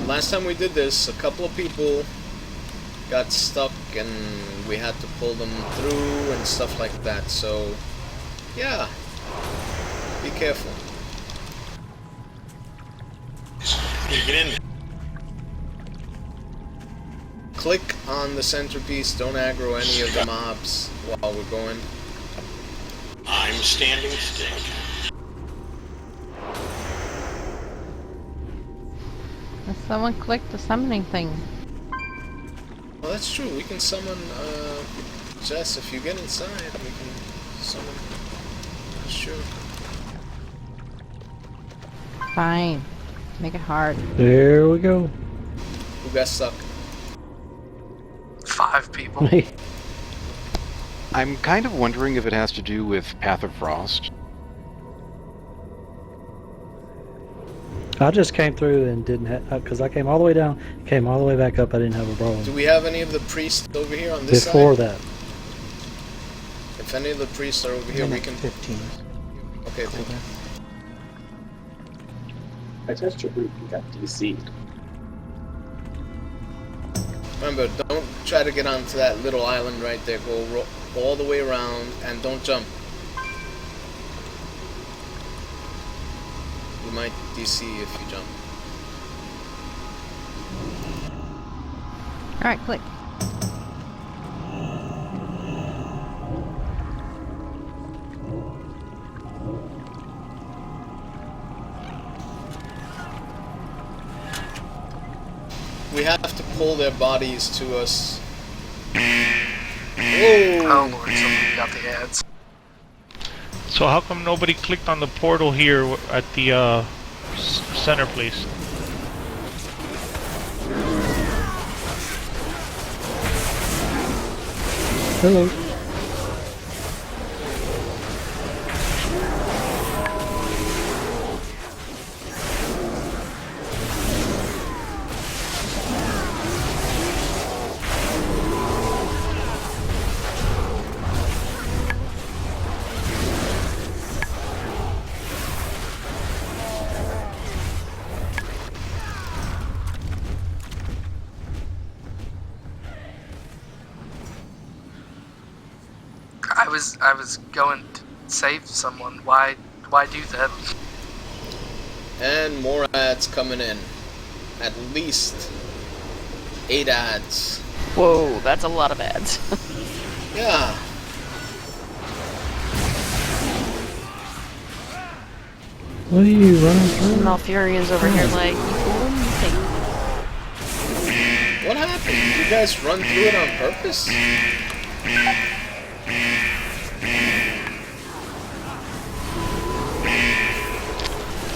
last time we did this, a couple of people got stuck and we had to pull them through and stuff like that, so yeah, be careful. Get in. Click on the centerpiece, don't aggro any of the mobs while we're going. I'm standing still. Someone clicked the summoning thing. Well, that's true, we can summon, Jess, if you get inside, we can summon. That's true. Fine. Make it hard. There we go. Who got stuck? 5 people. I'm kind of wondering if it has to do with Path of Frost. I just came through and didn't have, because I came all the way down, came all the way back up, I didn't have a problem. Do we have any of the priests over here on this Before side? that. If any of the priests are over here, we can... 15. Okay, thank you. I touched your group, you got DC'd. Remember, don't try to get onto that little island right there. Go all the way around and don't jump. You might DC if you jump. Alright, click. We have to pull their bodies to us. Oh lord, somebody got the ads. So how come nobody clicked on the portal here at the center place? Hello. I was going to save someone. Why do that? And more ads coming in. At least 8 ads. Whoa, that's a lot of ads. Yeah. What are you running through? Malfurion's over here like, What happened? You guys run through it on purpose?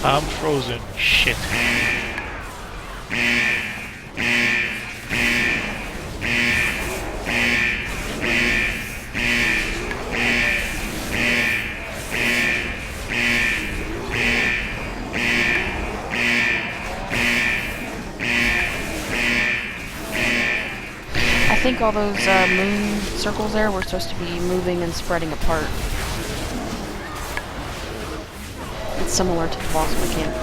I'm frozen. Shit. I think all those moon circles there were supposed to be moving and spreading apart. It's similar to the boss mechanic.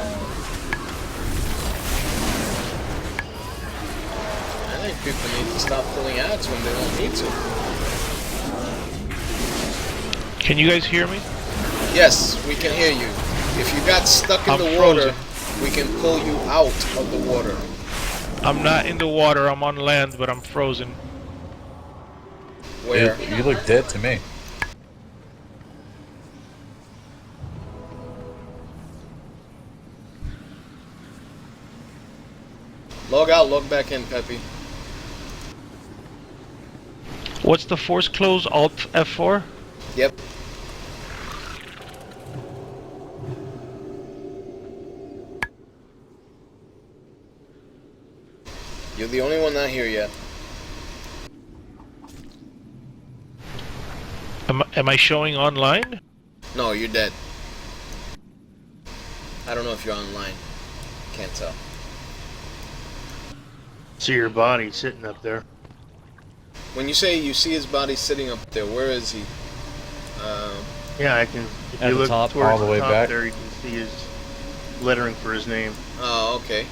I think people need to stop pulling ads when they don't need to. Can you guys hear me? Yes, we can hear you. If you got stuck in the water, we can pull you out of the water. I'm not in the water, I'm on land, but I'm frozen. Where? You look dead to me. Log out, log back in, Peppy. What's the force close? Alt F4? Yep. You're the only one not here yet. Am I showing online? No, you're dead. I don't know if you're online. Can't tell. See your body sitting up there. When you say you see his body sitting up there, where is he? Yeah, I can. If At you the look top, towards all the way top back. there, you can see his lettering for his name. Oh, okay.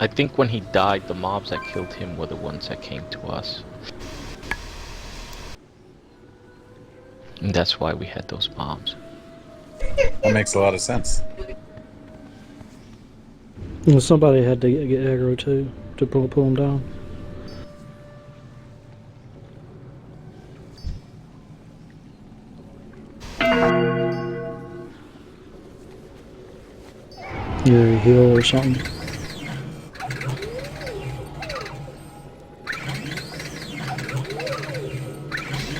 I think when he died, the mobs that killed him were the ones that came to us. And that's why we had those mobs. That makes a lot of sense. And somebody had to get aggro too to pull him down. Either a heal or something.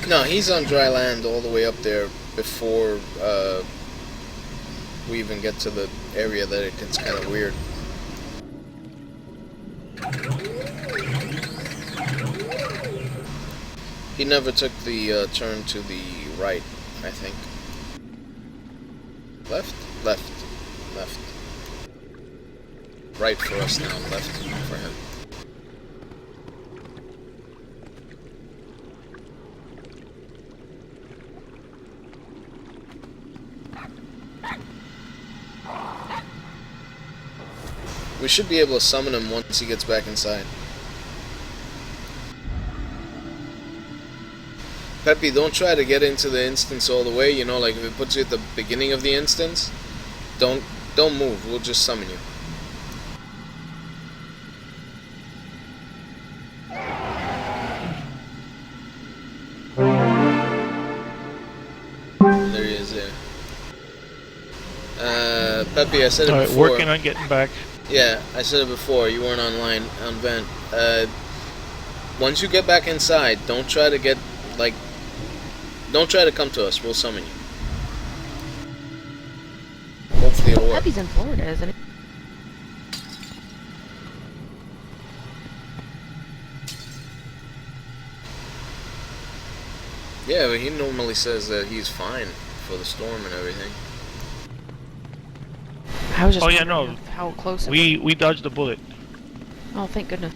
No, he's on dry land all the way up there before we even get to the area that it gets kind of weird. He never took the turn to the right, I think. Left? Left. Left. Right for us now, left for him. We should be able to summon him once he gets back inside. Peppy, don't try to get into the instance all the way, you know, like if it puts you at the beginning of the instance, don't move, we'll just summon you. There he is there. Peppy, I said it Alright, before. working on getting back. Yeah, I said it before, you weren't online on vent. Once you get back inside, don't try to get, like, don't try to come to us, we'll summon you. Hopefully it'll work. Peppy's in Florida, isn't he? Yeah, but he normally says that he's fine for the storm and everything. I was just Oh yeah, wondering no. how close it We dodged the bullet. was. Oh, thank goodness.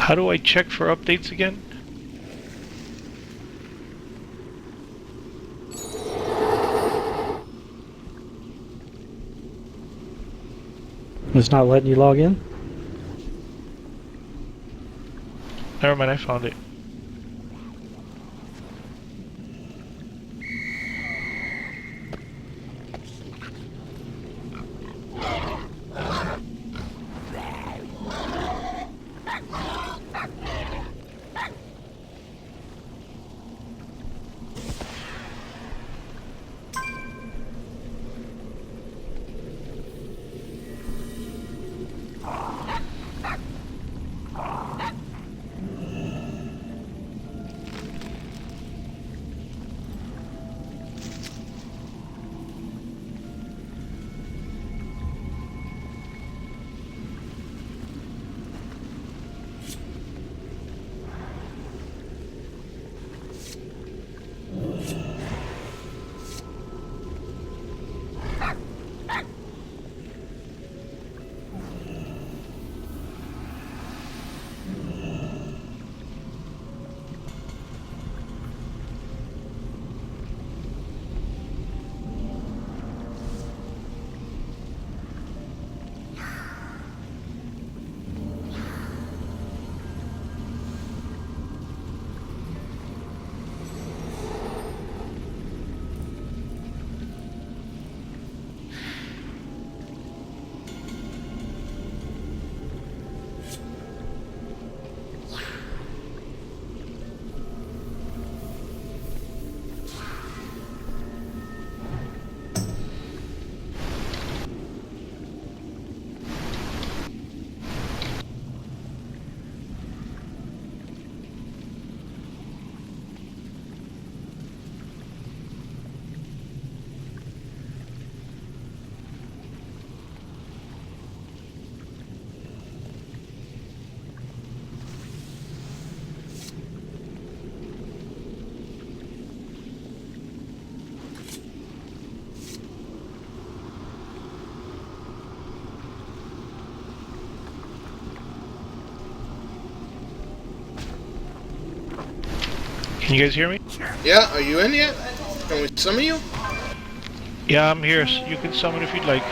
How do I check for updates again? It's not letting you log in? Never mind, I found it. Can you guys hear me? Yeah, are you in yet? Can we summon you? Yeah, I'm here. So you can summon if you'd like.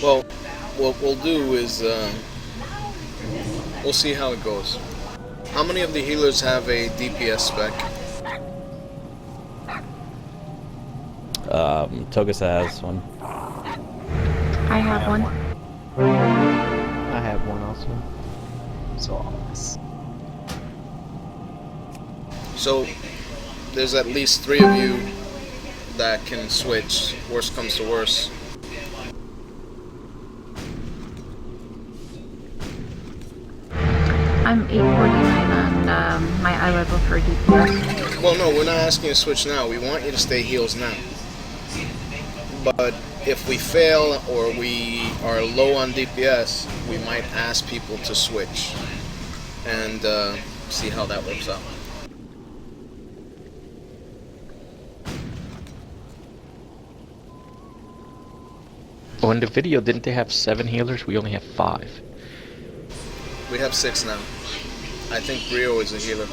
Well, what we'll do is we'll see how it goes. How many of the healers have a DPS spec? Togusa has one. I have one. I have one also. So always. So there's at least 3 of you that can switch. Worst comes to worst. I'm 849 on my eye level for DPS. Well, no, we're not asking you to switch now. We want you to stay heals now. But if we fail or we are low on DPS, we might ask people to switch and see how that works out. Oh, in the video, didn't they have 7 healers? We only have 5. We have 6 now. I think Rio is a healer.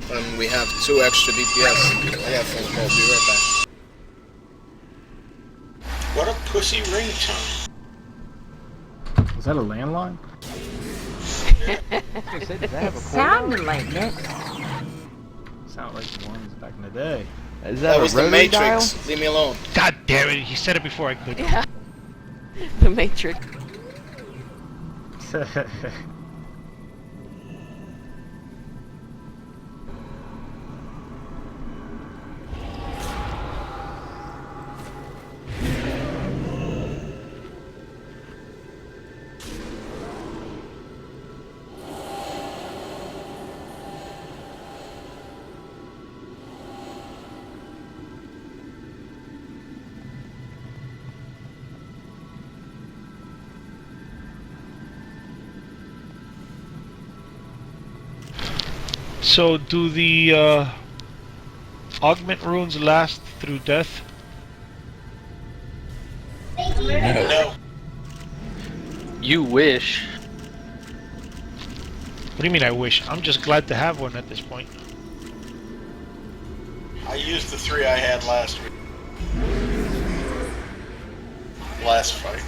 And we have 2 extra DPS. I got a phone call. Be right back. What a pussy ringtone. Is that a landline? It sounded like it. Sound like the ones back in the day. Is That was the Matrix. Leave me alone. God damn it! He said it before I could. Yeah. The Matrix. So, do the augment runes last through death? No. You wish. What do you mean I wish? I'm just glad to have one at this point. I used the 3 I had last week. Last fight.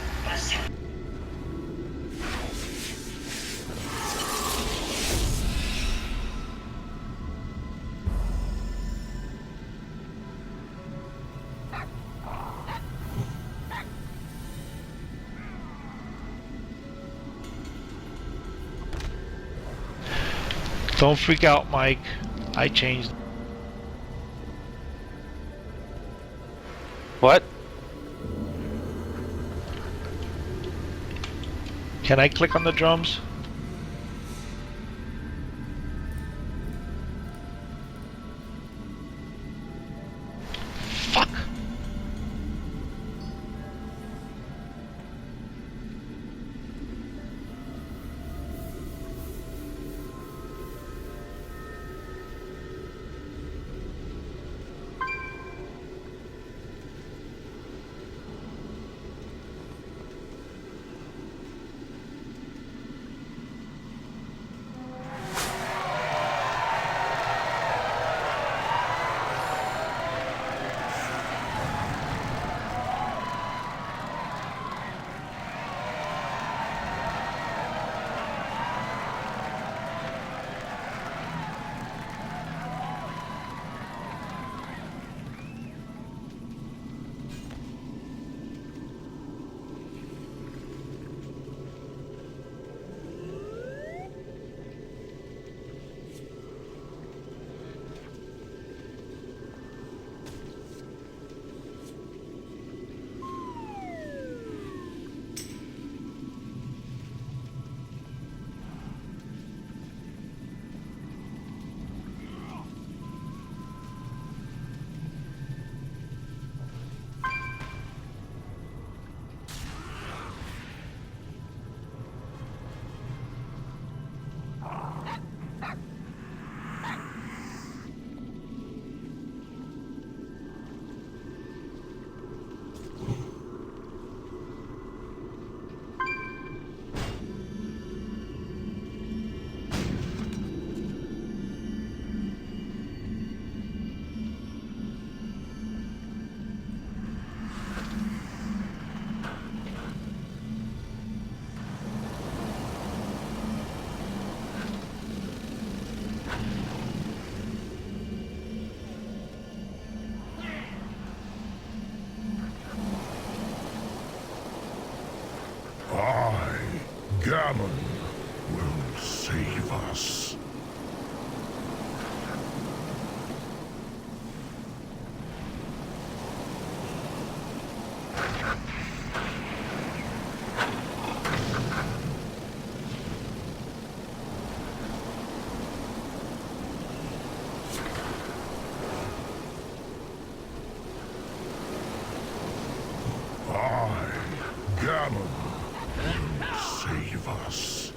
Don't freak out, Mike. I changed. What? Can I click on the drums? Fuck! Gammon will save us. I, Gammon, will save us.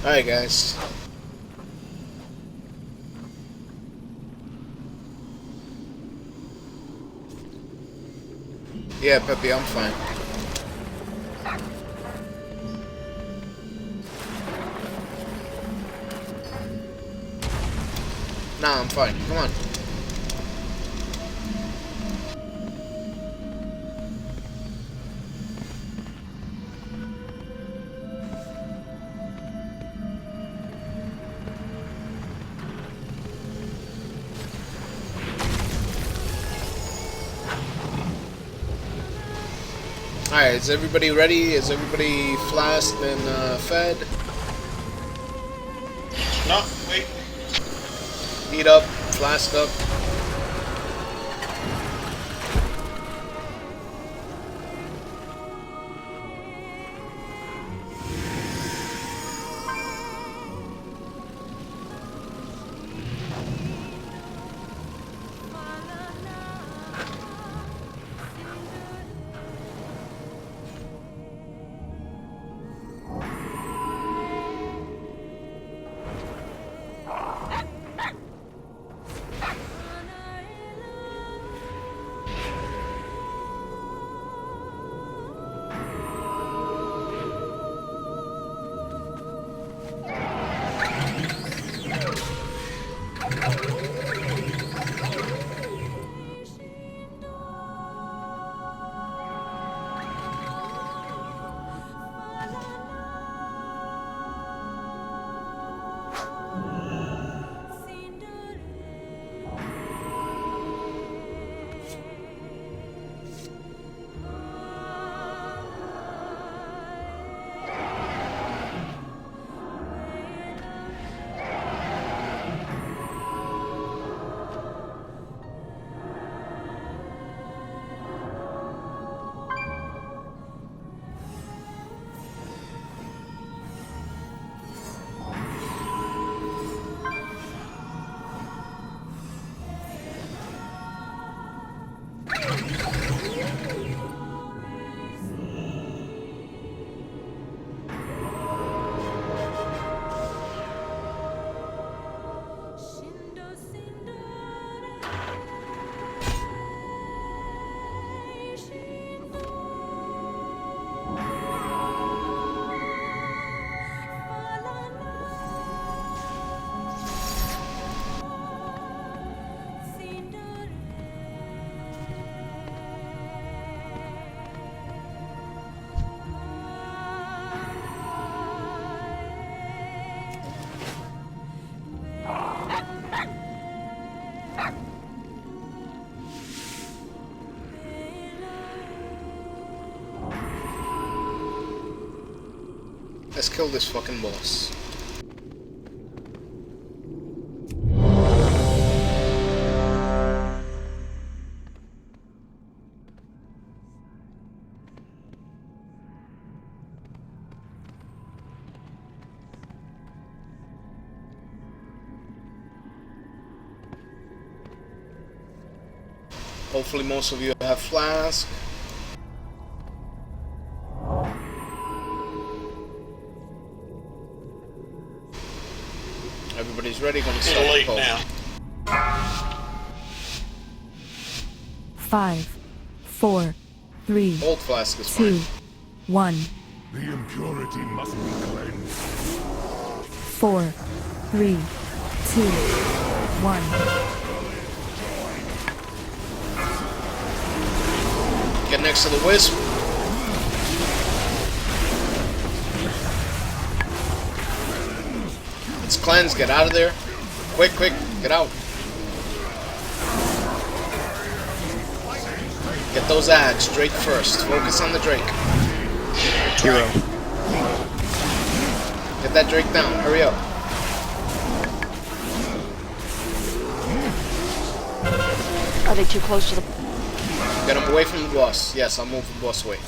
Alright, guys. Yeah, Peppy, I'm fine. Nah, I'm fine. Come on. Alright, is everybody ready? Is everybody flasked and fed? No, wait. Heat up, flask up. Let's kill this fucking boss. Hopefully most of you have flask. Everybody's ready. Gonna start late the now. 5, 4, 3, Old flask is 2, fine. 1. The impurity must be cleansed. 4, 3, 2, 1. Get next to the wisp. It's cleansed. Get out of there. Quick, quick. Get out. Get those ads. Drake first. Focus on the Drake. Hero. Get that Drake down. Hurry up. Are they too close to the... Get him away from the boss. Yes, I'll move the boss away.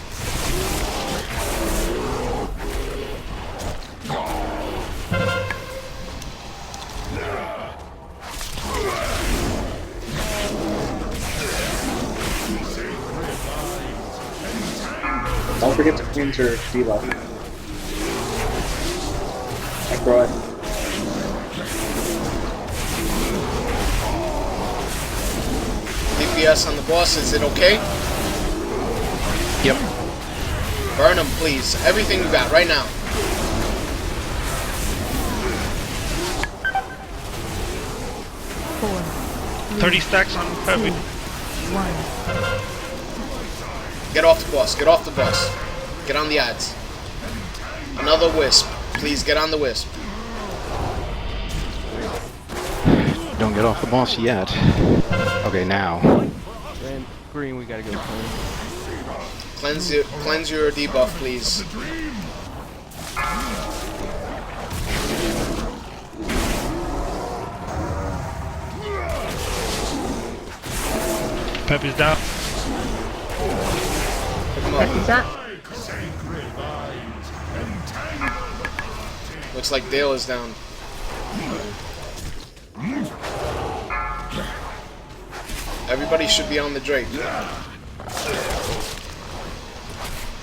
Don't forget to cleanse your debuff. Right. DPS on the boss, is it okay? Yep. Burn him, please. Everything you got right now. Four, 30 stacks on Peppy. 1. Get off the boss. Get off the boss. Get on the ads. Another wisp. Please get on the wisp. Don't get off the boss yet. Okay, now. And green, we gotta go clean. Cleanse your debuff, please. Peppy's down. Pick him up. Peppy's up. Looks like Dale is down. Everybody should be on the Drake.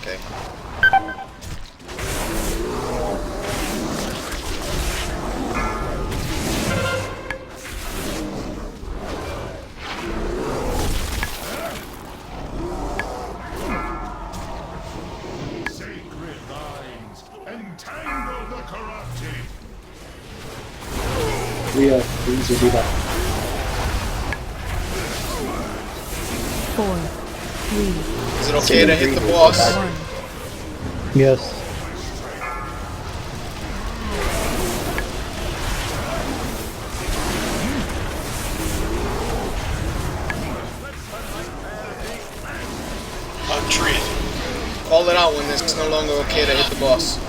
Okay. Sacred lines, entangle the corrupted. We need to do that. 4, 3, Is it okay to hit the boss? 1. Yes. Treat. Call it out when it's no longer okay to hit the boss.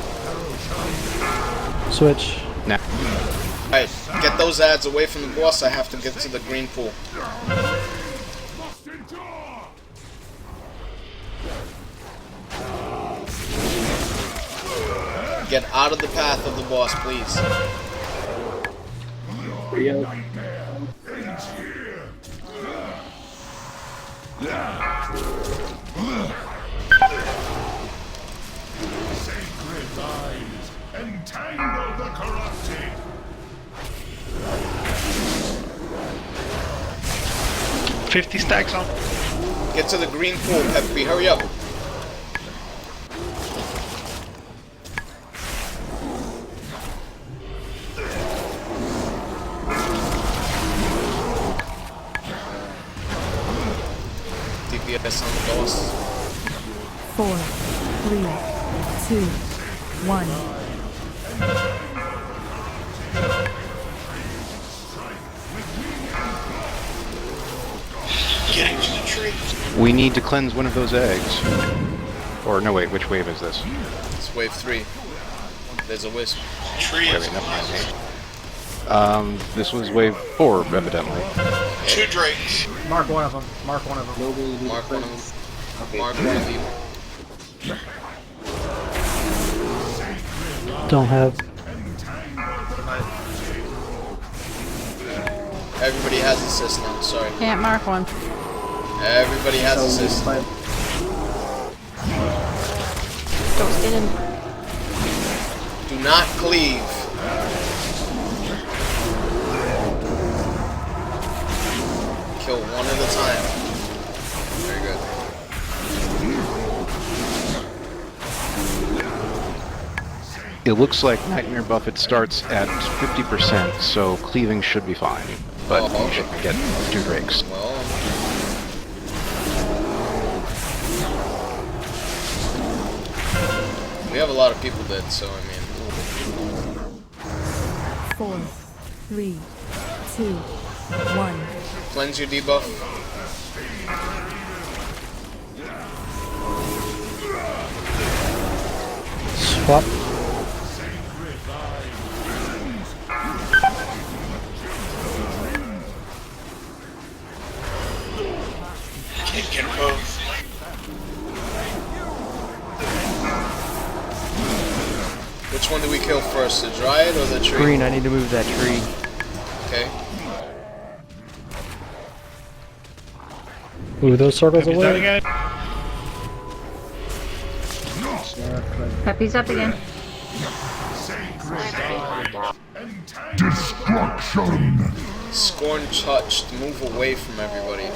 Switch. Now. Alright, get those ads away from the boss. I have to get to the green pool. Get out of the path of the boss, please. Rio. Sacred lines, entangle the corrupted. 50 stacks on. Get to the green pool, Peppy. Hurry up. DPS on the boss. 4, 3, 2, 1. Getting to the tree. We need to cleanse one of those eggs. Or no, wait, which wave is this? It's wave 3. There's a wisp. Tree Wait, is never mind. This was wave 4, evidently. 2 drakes. Mark one of them. Mark one of them. Mark one of them. Mark one of you. Don't have. Everybody has assist now. Sorry. Can't mark one. Everybody has assist. Ghosted him. Do not cleave. Kill one at a time. Very good. It looks like Nightmare Buffet starts at 50%, so cleaving should be fine. But you should get 2 drakes. Well, we have a lot of people dead, so I mean. 4, 3, 2, 1. Cleanse your debuff. Swap. Can't get both. Which one do we kill first, the Dryad or the tree? Green, I need to move that tree. Okay. Move those circles Peppy's down away. again. Peppy's up again. Sacred lines, Destruction. Scorn touched. Move away from everybody.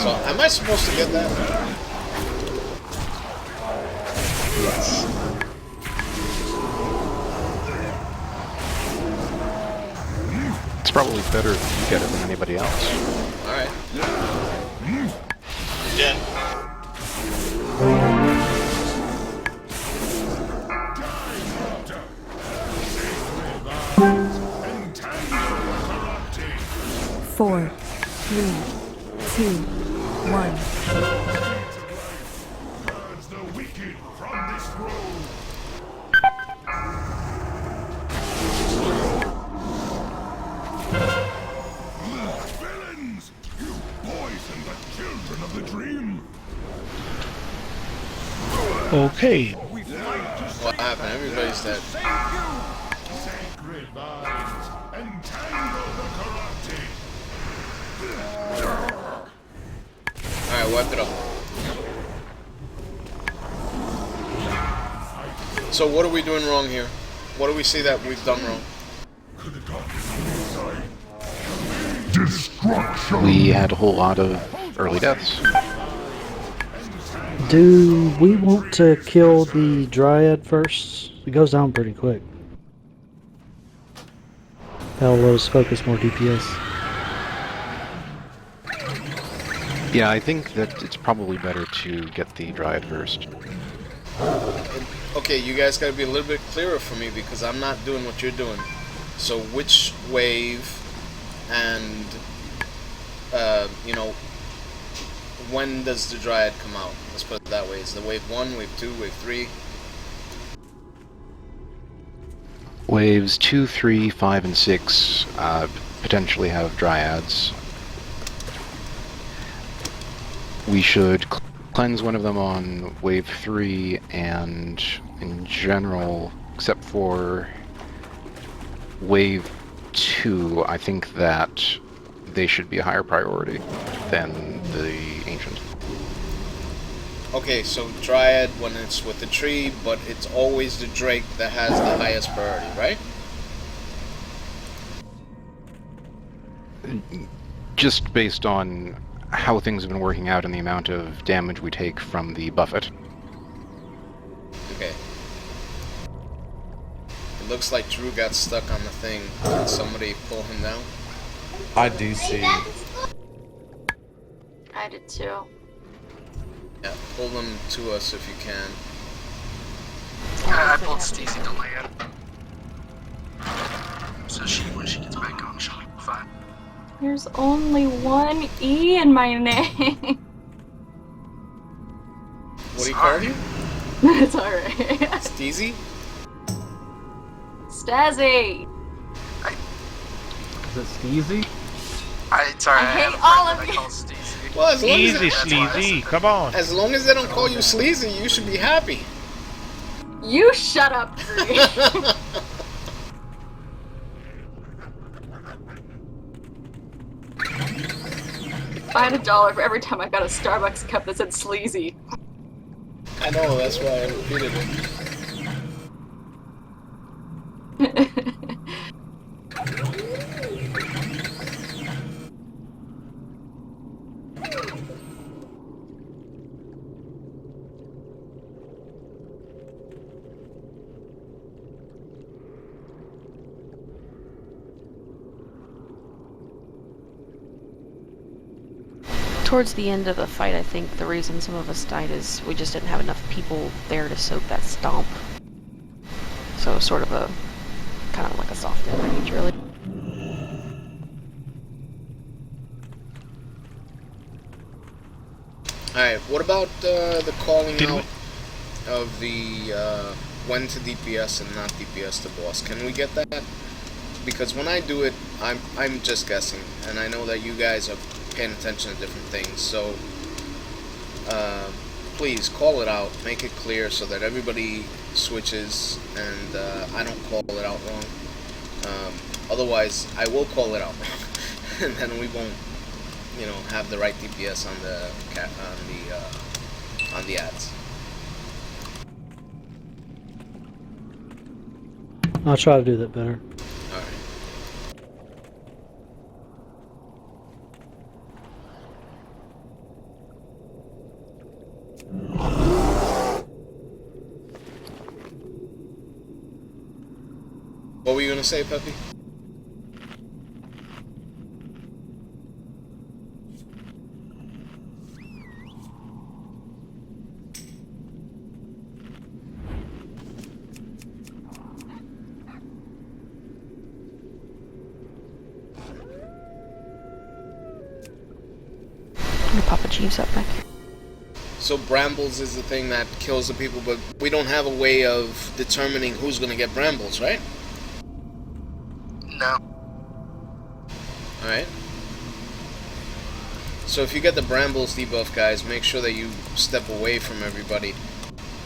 So, am I supposed to get that? Yes. It's probably better if you get it than anybody else. Alright. Dead. Four, three, two, one. Purge the wicked from this road. Villains! You poison the children of the dream. Okay. What happened? Everybody's dead. Sacred vines, entangle the corrupted. Alright, wipe it up. So what are we doing wrong here? What do we see that we've done wrong? Destruction. We had a whole lot of early deaths. Do we want to kill the Dryad first? It goes down pretty quick. That'll let us focus more DPS. Yeah, I think that it's probably better to get the Dryad first. Okay, you guys gotta be a little bit clearer for me because I'm not doing what you're doing. So which wave and, you know, when does the Dryad come out? Let's put it that way. Is the wave 1, wave 2, wave 3? Waves 2, 3, 5, and 6 potentially have Dryads. We should cleanse one of them on wave 3, and in general, except for wave 2, I think that they should be a higher priority than the Ancient. Okay, so Dryad when it's with the tree, but it's always the Drake that has the highest priority, right? Just based on how things have been working out and the amount of damage we take from the buffet. Okay. It looks like Drew got stuck on the thing. Can somebody pull him down? I do see. I did too. Yeah, pull them to us if you can. I pulled Stacy to land. So when she gets back on, she'll be fine. There's only one E in my name. What do you call you? It's alright. Steezy? Stazzy! Is it Steezy? Sorry, I had hate a friend all that of I you. called Stacy. Well, as long as Easy, they, Sleazy. Come on. as long as they don't call you Sleazy, you should be happy. You shut up, Bree. If I had $1 for every time I got a Starbucks cup that said sleazy. I know, that's why I repeated it. Towards the end of the fight, I think the reason some of us died is we just didn't have enough people there to soak that stomp. So sort of a, kind of like a soft end range, really. Alright, what about the calling out of the when to DPS and not DPS to boss? Can we get that? Because when I do it, I'm just guessing, and I know that you guys are paying attention to different things, so please call it out, make it clear so that everybody switches and I don't call it out wrong. Otherwise, I will call it out wrong, and then we won't, you know, have the right DPS on the ads. I'll try to do that better. Alright. were you gonna say, Peppy? I'm gonna pop a Jeeves up back here. So brambles is the thing that kills the people, but we don't have a way of determining who's gonna get brambles, right? No. Alright. So if you get the brambles debuff, guys, make sure that you step away from everybody.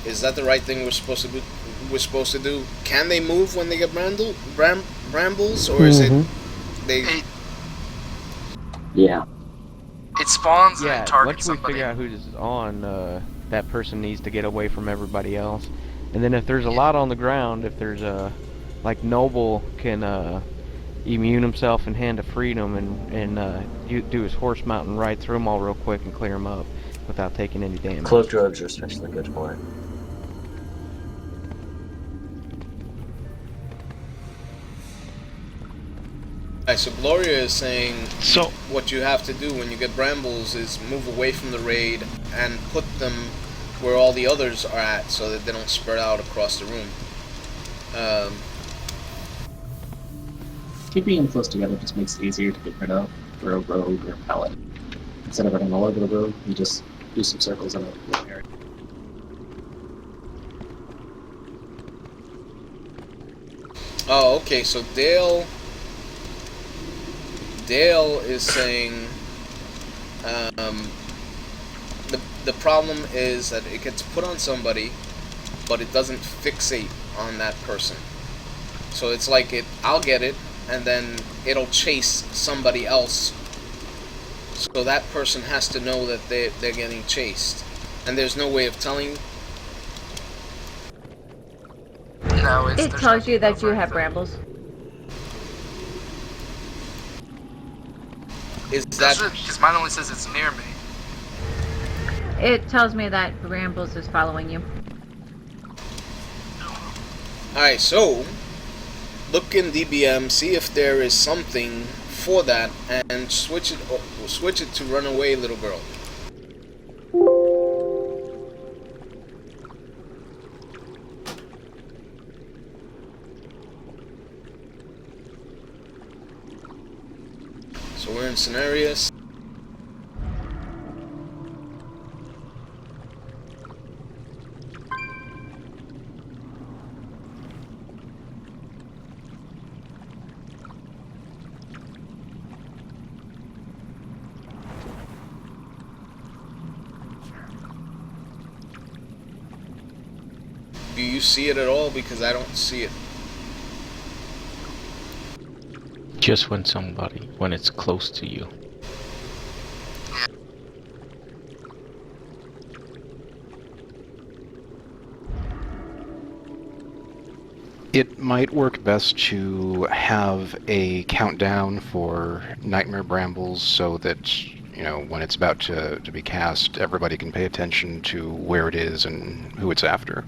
Is that the right thing we're supposed to do? Can they move when they get brambles, or is it they? Yeah. It spawns and Yeah, it targets once we somebody. figure out who's on, that person needs to get away from everybody else. And then if there's a lot on the ground, if there's like Noble can immune himself and Hand of Freedom and do his horse mountain right through them all real quick and clear them up without taking any damage. Cloaked robes are especially good for it. Alright, so Gloria is saying So what you have to do when you get brambles is move away from the raid and put them where all the others are at so that they don't spread out across the room. Keeping them close together just makes it easier to get rid of for a rogue or pallet. Instead of running all over the road, you just do some circles in a area. Oh, okay, so Dale is saying the problem is that it gets put on somebody, but it doesn't fixate on that person. So it's like I'll get it, and then it'll chase somebody else. So that person has to know that they're getting chased, and there's no way of telling. No, It tells you that you have brambles. Is that because mine only says it's near me. It tells me that brambles is following you. alright? So look in DBM, see if there is something for that, and switch it to Runaway Little Girl. So we're in Cenarius. Do you see it at all? Because I don't see it. Just when it's close to you. It might work best to have a countdown for Nightmare Brambles so that, you know, when it's about to be cast, everybody can pay attention to where it is and who it's after.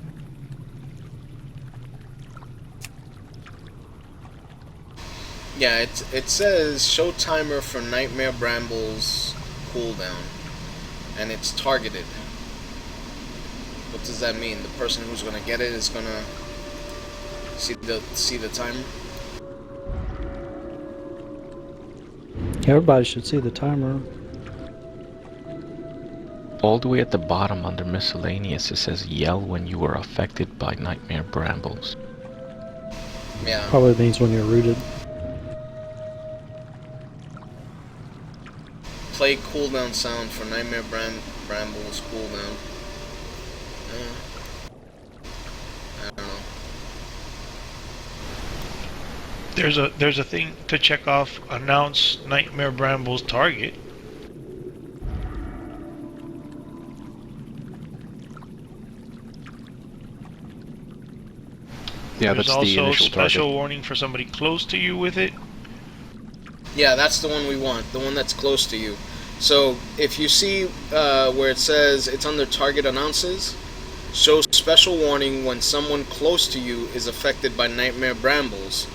Yeah, it says show timer for Nightmare Brambles cooldown, and it's targeted. What does that mean? The person who's gonna get it is gonna see the timer. Everybody should see the timer. All the way at the bottom under miscellaneous, it says yell when you are affected by Nightmare Brambles. Yeah. Probably means when you're rooted. Play cooldown sound for Nightmare Brambles cooldown. I don't know. there's a thing to check off. Announce Nightmare Brambles target. Yeah, There's that's the also initial special target. warning for somebody close to you with it. Yeah, that's the one we want. The one that's close to you. So if you see where it says it's under target announces, show special warning when someone close to you is affected by Nightmare Brambles.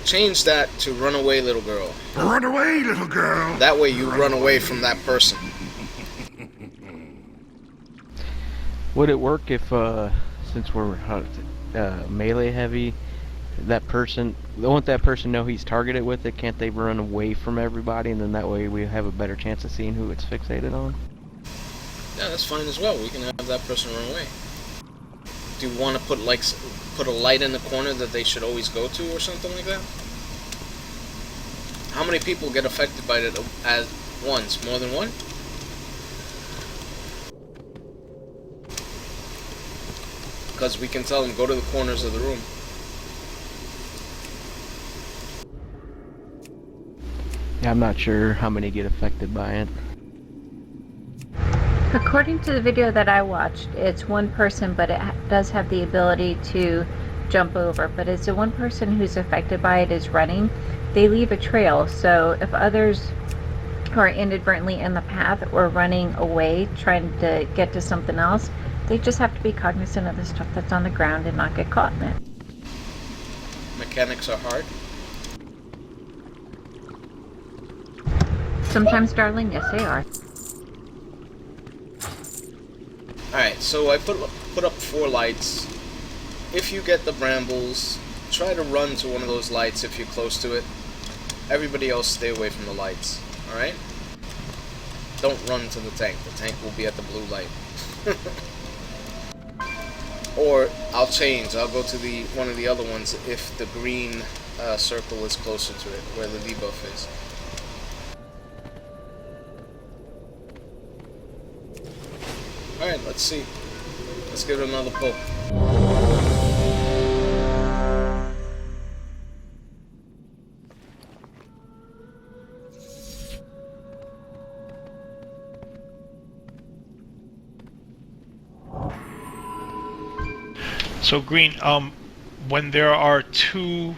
change that to run away, little girl. Run away, little girl. That way you run away from that person. Would it work if, since we're melee heavy, that person, won't that person know he's targeted with it? Can't they run away from everybody, and then that way we have a better chance of seeing who it's fixated on? Yeah, that's fine as well. We can have that person run away. Do you want to put a light in the corner that they should always go to, or something like that? How many people get affected by it at once? More than one? Because we can tell them, go to the corners of the room. Yeah, I'm not sure how many get affected by it. According to the video that I watched, it's one person, but it does have the ability to jump over. But it's the one person who's affected by it is running. They leave a trail, so if others are inadvertently in the path or running away, trying to get to something else, they just have to be cognizant of the stuff that's on the ground and not get caught in it. Mechanics are hard. Sometimes, darling, yes they are. Alright, so I put up 4 lights. If you get the brambles, try to run to one of those lights if you're close to it. Everybody else stay away from the lights, alright? Don't run to the tank. The tank will be at the blue light. Or I'll change. I'll go to one of the other ones if the green circle is closer to it, where the debuff is. Alright, let's see. Let's give it another pull. So Green, when there are 2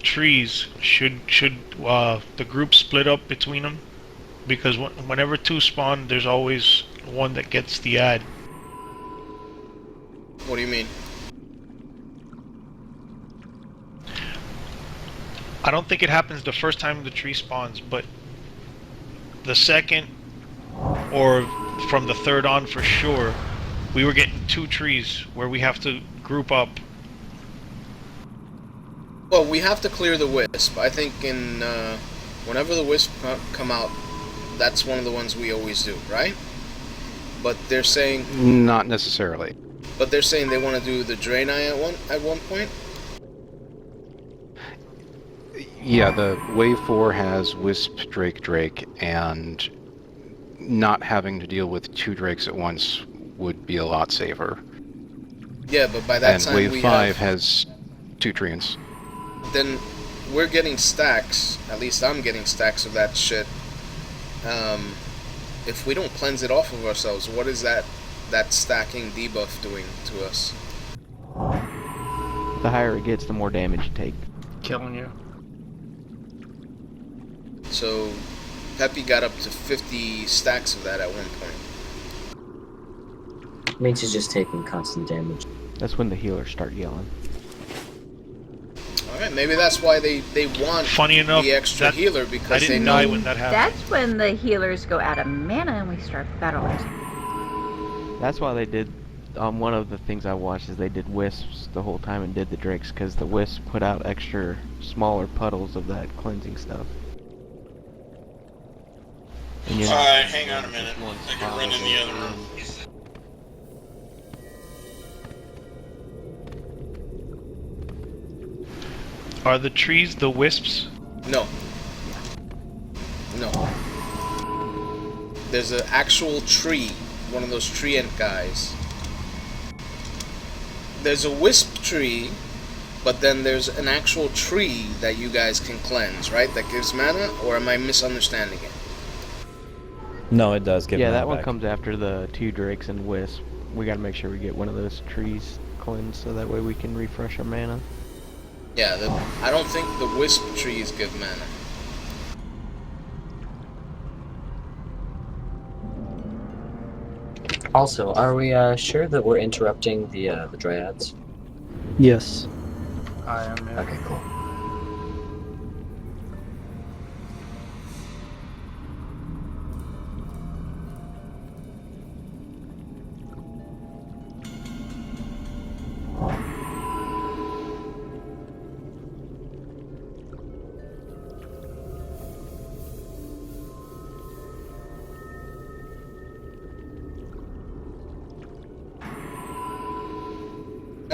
trees, should the group split up between them? Because whenever 2 spawn, there's always one that gets the ad. What do you mean? I don't think it happens the first time the tree spawns, but the second or from the third on for sure, we were getting 2 trees where we have to group up. Well, we have to clear the wisp. I think whenever the wisp come out, that's one of the ones we always do, right? But they're saying... Not necessarily. But they're saying they want to do the Draenei at one point? Yeah, the Wave 4 has Wisp, Drake, and not having to deal with 2 Drakes at once would be a lot safer. Yeah, but by that time Wave 5 has 2 Treants. Then we're getting stacks, at least I'm getting stacks of that shit. If we don't cleanse it off of ourselves, what is that stacking debuff doing to us? The higher it gets, the more damage you take. Killing you. So Peppy got up to 50 stacks of that at one point. Means he's just taking constant damage. That's when the healers start yelling. Alright, maybe that's why they want Funny enough, the extra healer, because they know... when that happened. That's when the healers go out of mana and we start battling. That's why they did, one of the things I watched is they did wisps the whole time and did the drakes, because the wisps put out extra smaller puddles of that cleansing stuff. Alright, hang on a minute. I can run in the other room. Are the trees the wisps? No. No. There's an actual tree, one of those treant guys. There's a wisp tree, but then there's an actual tree that you guys can cleanse, right? That gives mana, or am I misunderstanding it? No, it does give Yeah, mana that one back. comes after the 2 drakes and wisp. We gotta make sure we get one of those trees cleansed so that way we can refresh our mana. Yeah, I don't think the wisp trees give mana. Also, are we sure that we're interrupting the dryads? Yes. I am. Okay, cool.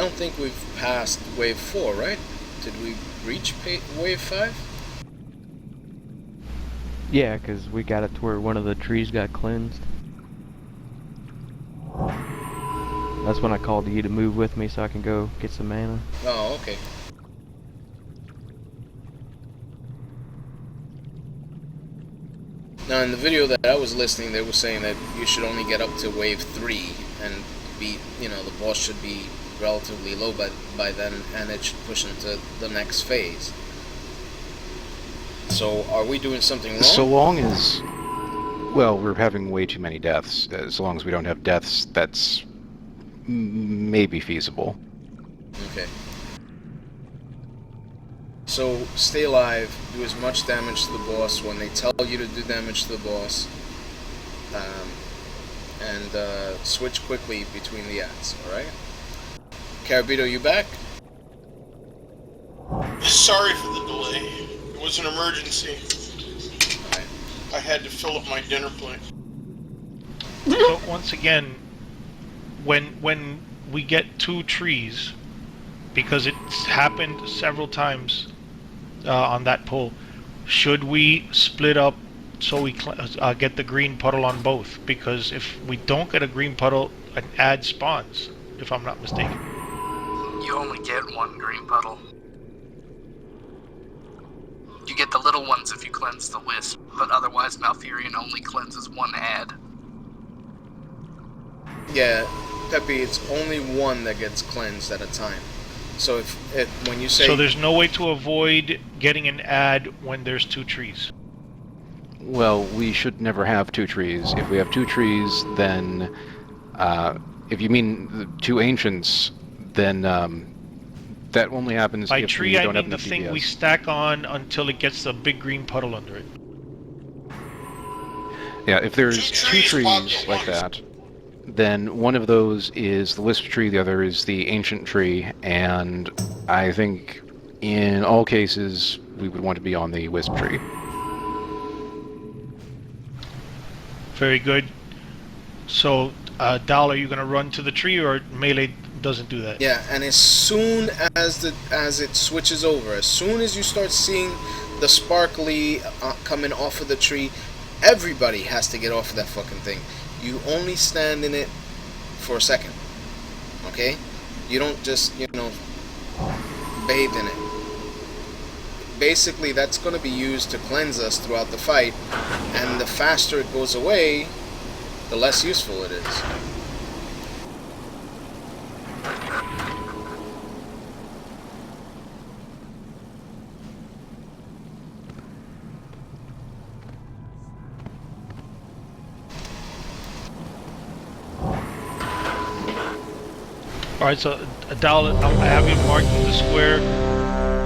don't think we've passed wave 4, right? Did we reach wave 5? Yeah, because we got it to where one of the trees got cleansed. That's when I called you to move with me so I can go get some mana. Oh, okay. Now, in the video that I was listening, they were saying that you should only get up to wave 3 and be, you know, the boss should be relatively low by then, and it should push into the next phase. So, are we doing something wrong? So long as, well, we're having way too many deaths. As long as we don't have deaths, that's maybe feasible. Okay. So, stay alive, do as much damage to the boss when they tell you to do damage to the boss, and switch quickly between the ads, alright? Carabito, you back? Sorry for the delay. It was an emergency. I had to fill up my dinner plate. So once again, when we get 2 trees, because it's happened several times on that pull, should we split up so we get the green puddle on both? Because if we don't get a green puddle, an ad spawns, if I'm not mistaken. You only get 1 green puddle. You get the little ones if you cleanse the wisp, but otherwise Malfurion only cleanses 1 ad. Yeah, Peppy, it's only 1 that gets cleansed at a time. So when you say... So there's no way to avoid getting an ad when there's 2 trees? Well, we should never have 2 trees. If we have 2 trees, then... if you mean the 2 ancients, then that only happens By if tree, we don't I have mean the enough thing DPS. we stack on until it gets a big green puddle under it. Yeah, if there's 2 trees like that, then one of those is the wisp tree, the other is the ancient tree, and I think in all cases we would want to be on the wisp tree. Very good. So, Dal, are you going to run to the tree, or melee doesn't do that? Yeah, and as soon as it switches over, as soon as you start seeing the sparkly coming off of the tree, everybody has to get off of that fucking thing. You only stand in it for a second, okay? You don't just, you know, bathe in it. Basically, that's going to be used to cleanse us throughout the fight, and the faster it goes away, the less useful it is. Alright, so Dal, I have you marked in the square,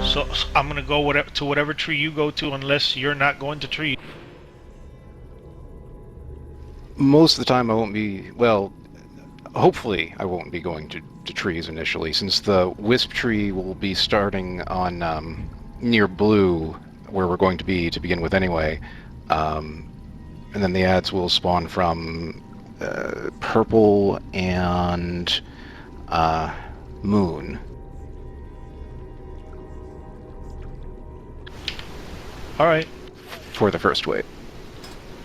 so I'm going to go to whatever tree you go to unless you're not going to tree. Most of the time I won't be, well, hopefully I won't be going to trees initially, since the wisp tree will be starting on near blue, where we're going to be to begin with anyway, and then the ads will spawn from purple and moon. Alright. For the first wave.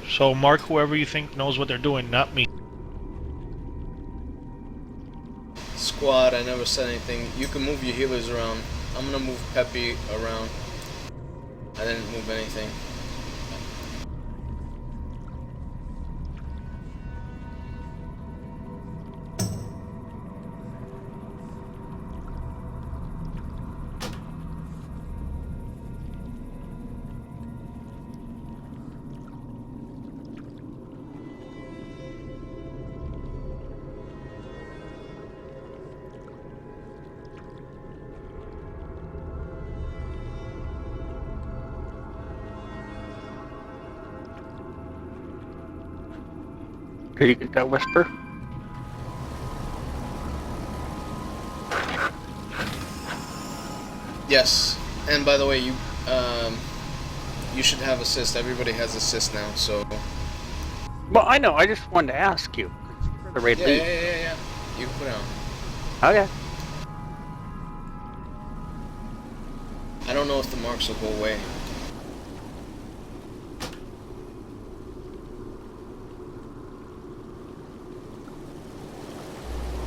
So mark whoever you think knows what they're doing, not me. Squad, I never said anything. You can move your healers around. I'm gonna move Peppy around. I didn't move anything. Did you get that whisper? Yes, and by the way, you should have assist. Everybody has assist now, so. Well, I know. I just wanted to ask you. You're the right lead. Yeah. You can put it on. Okay. I don't know if the marks will go away.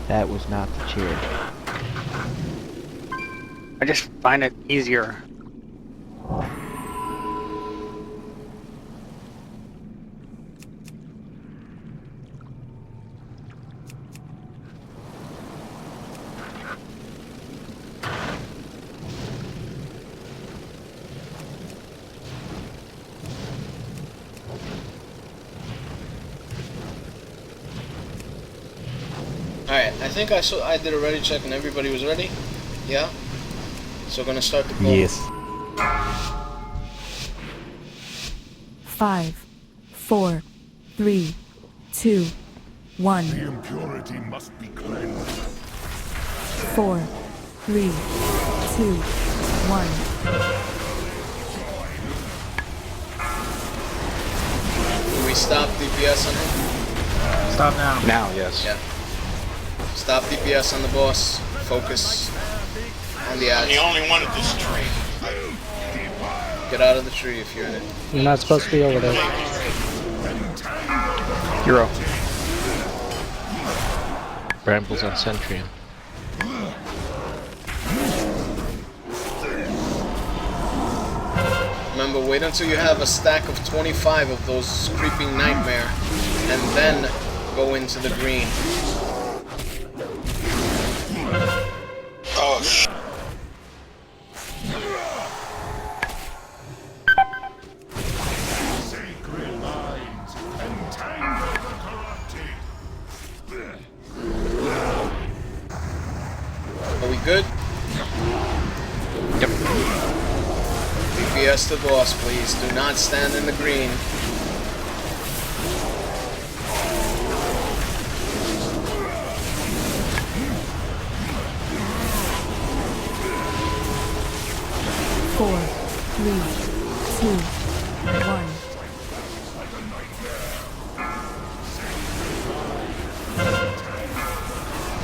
That was not the chair. I just find it easier. Alright, I think I did a ready check and everybody was ready? Yeah? So we're gonna start the call. Yes. 5, 4, 3, 2, 1. The impurity must be cleansed. 4, 3, 2, 1. Do we stop DPS on him? Stop now. Now, yes. Yeah. Stop DPS on the boss. Focus on the I'm ads. the only one at this tree. Get out of the tree if you're in it. You're not supposed to be over there. Hero. Brambles on Centrium. Remember, wait until you have a stack of 25 of those creeping nightmare, and then go into the green. Oh, sh**. Sacred lines, entangle the corrupted. Are we good? Yep. DPS the boss, please. Do not stand in the green. Four, 3, 2, 1.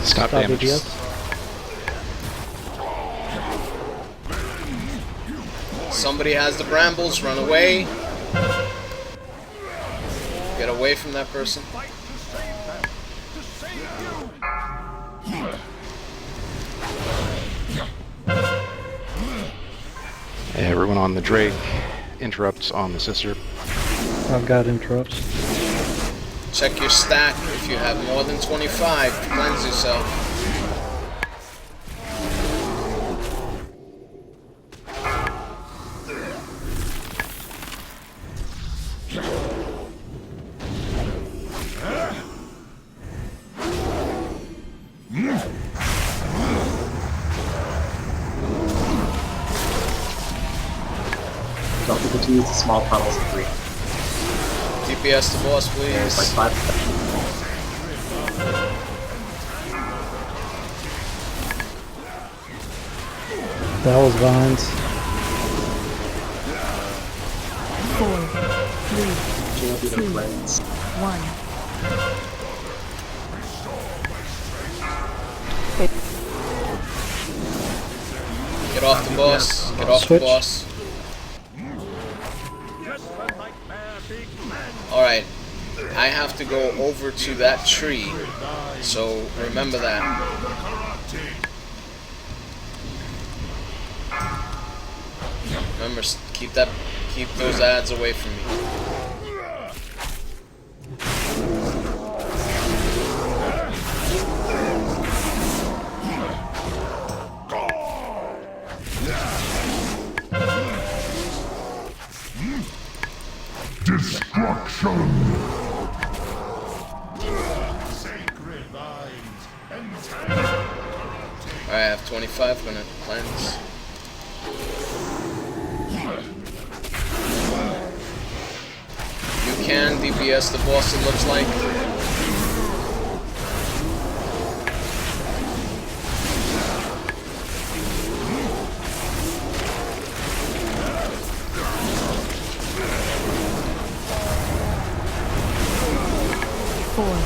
Stop damage. DPS. Somebody has the brambles, run away. Get away from that person. Everyone on the Drake. Interrupts on the sister. I've got interrupts. Check your stack. If you have more than 25, cleanse yourself. Don't forget to use the small puddles of 3. DPS the boss, There's please. like 5. That was vines. 4, 3, 2, 1. Get off the boss. Get off the Switch. boss. Alright. I have to go over to that tree. So remember that. Remember, keep those ads away from me. Destruction! Alright, I have 25. Gonna cleanse. You can DPS the boss, it looks like. Four,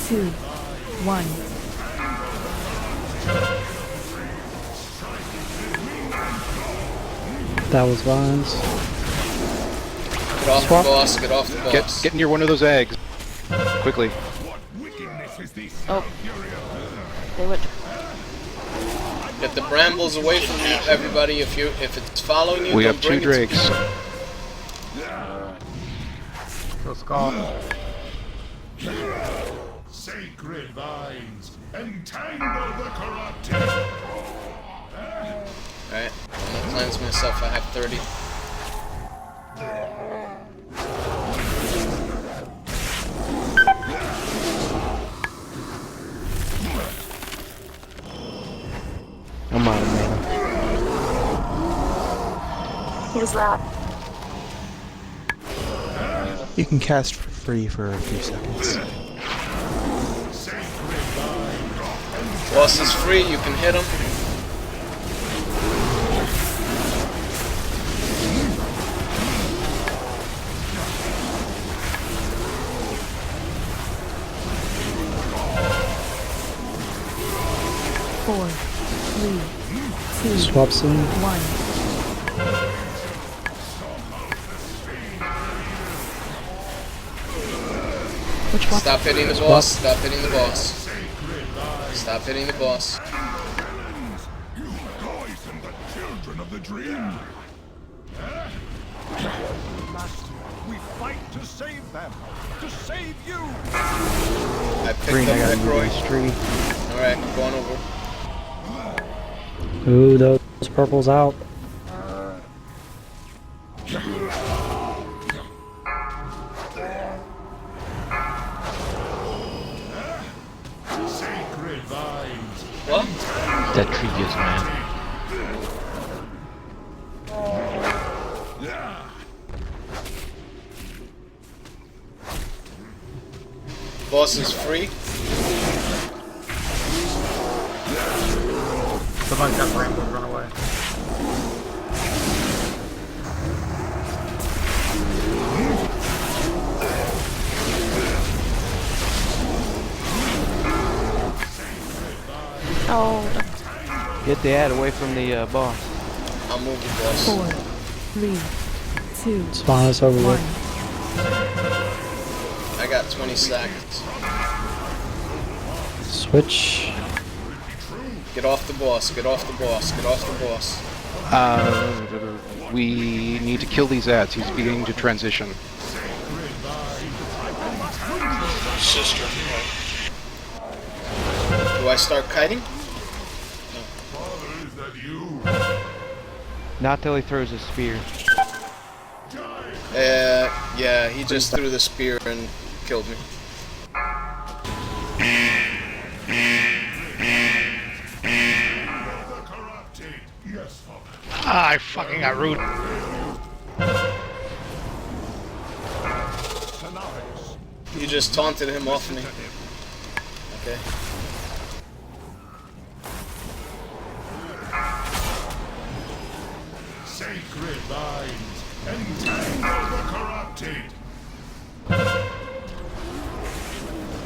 3, 2, 1. That was Vines. Get off Swap. the boss, get off the boss. Get near one of those eggs. Quickly. Oh. They went. Get the brambles away from you, everybody. If it's following you, We don't have 2 bring it to- drakes. Kill Skull. Sacred vines, entangle the corrupted. Alright, I'm gonna cleanse myself. I have 30. I'm out of mana. What was that? You can cast for free for a few seconds. Boss is free, you can hit him. Four, three, two, Swap soon. 1. Which one? Stop hitting the boss, stop hitting the boss. Stop hitting the boss. You poison the children of the dream. Master, we fight to save them, to save you. I picked Green, I up gotta Rick move Roy. this tree. Alright, I'm going over. Ooh, those purples out. Sacred vines. What? That tree is man. Boss is free. Somebody got Bramble and run away. Oh. Get the ad away from the boss. I'll move the boss. 4, 3, 2, Spawn us over 1. with. I got 20 seconds. Switch. Get off the boss, get off the boss, get off the boss. We need to kill these ads. He's beginning to transition. Sister. Do I start kiting? Not till he throws his spear. Yeah, he just threw the spear and killed me. Ah, I fucking got rude. You just taunted him off me. Okay. Sacred vines, entangle the corrupted.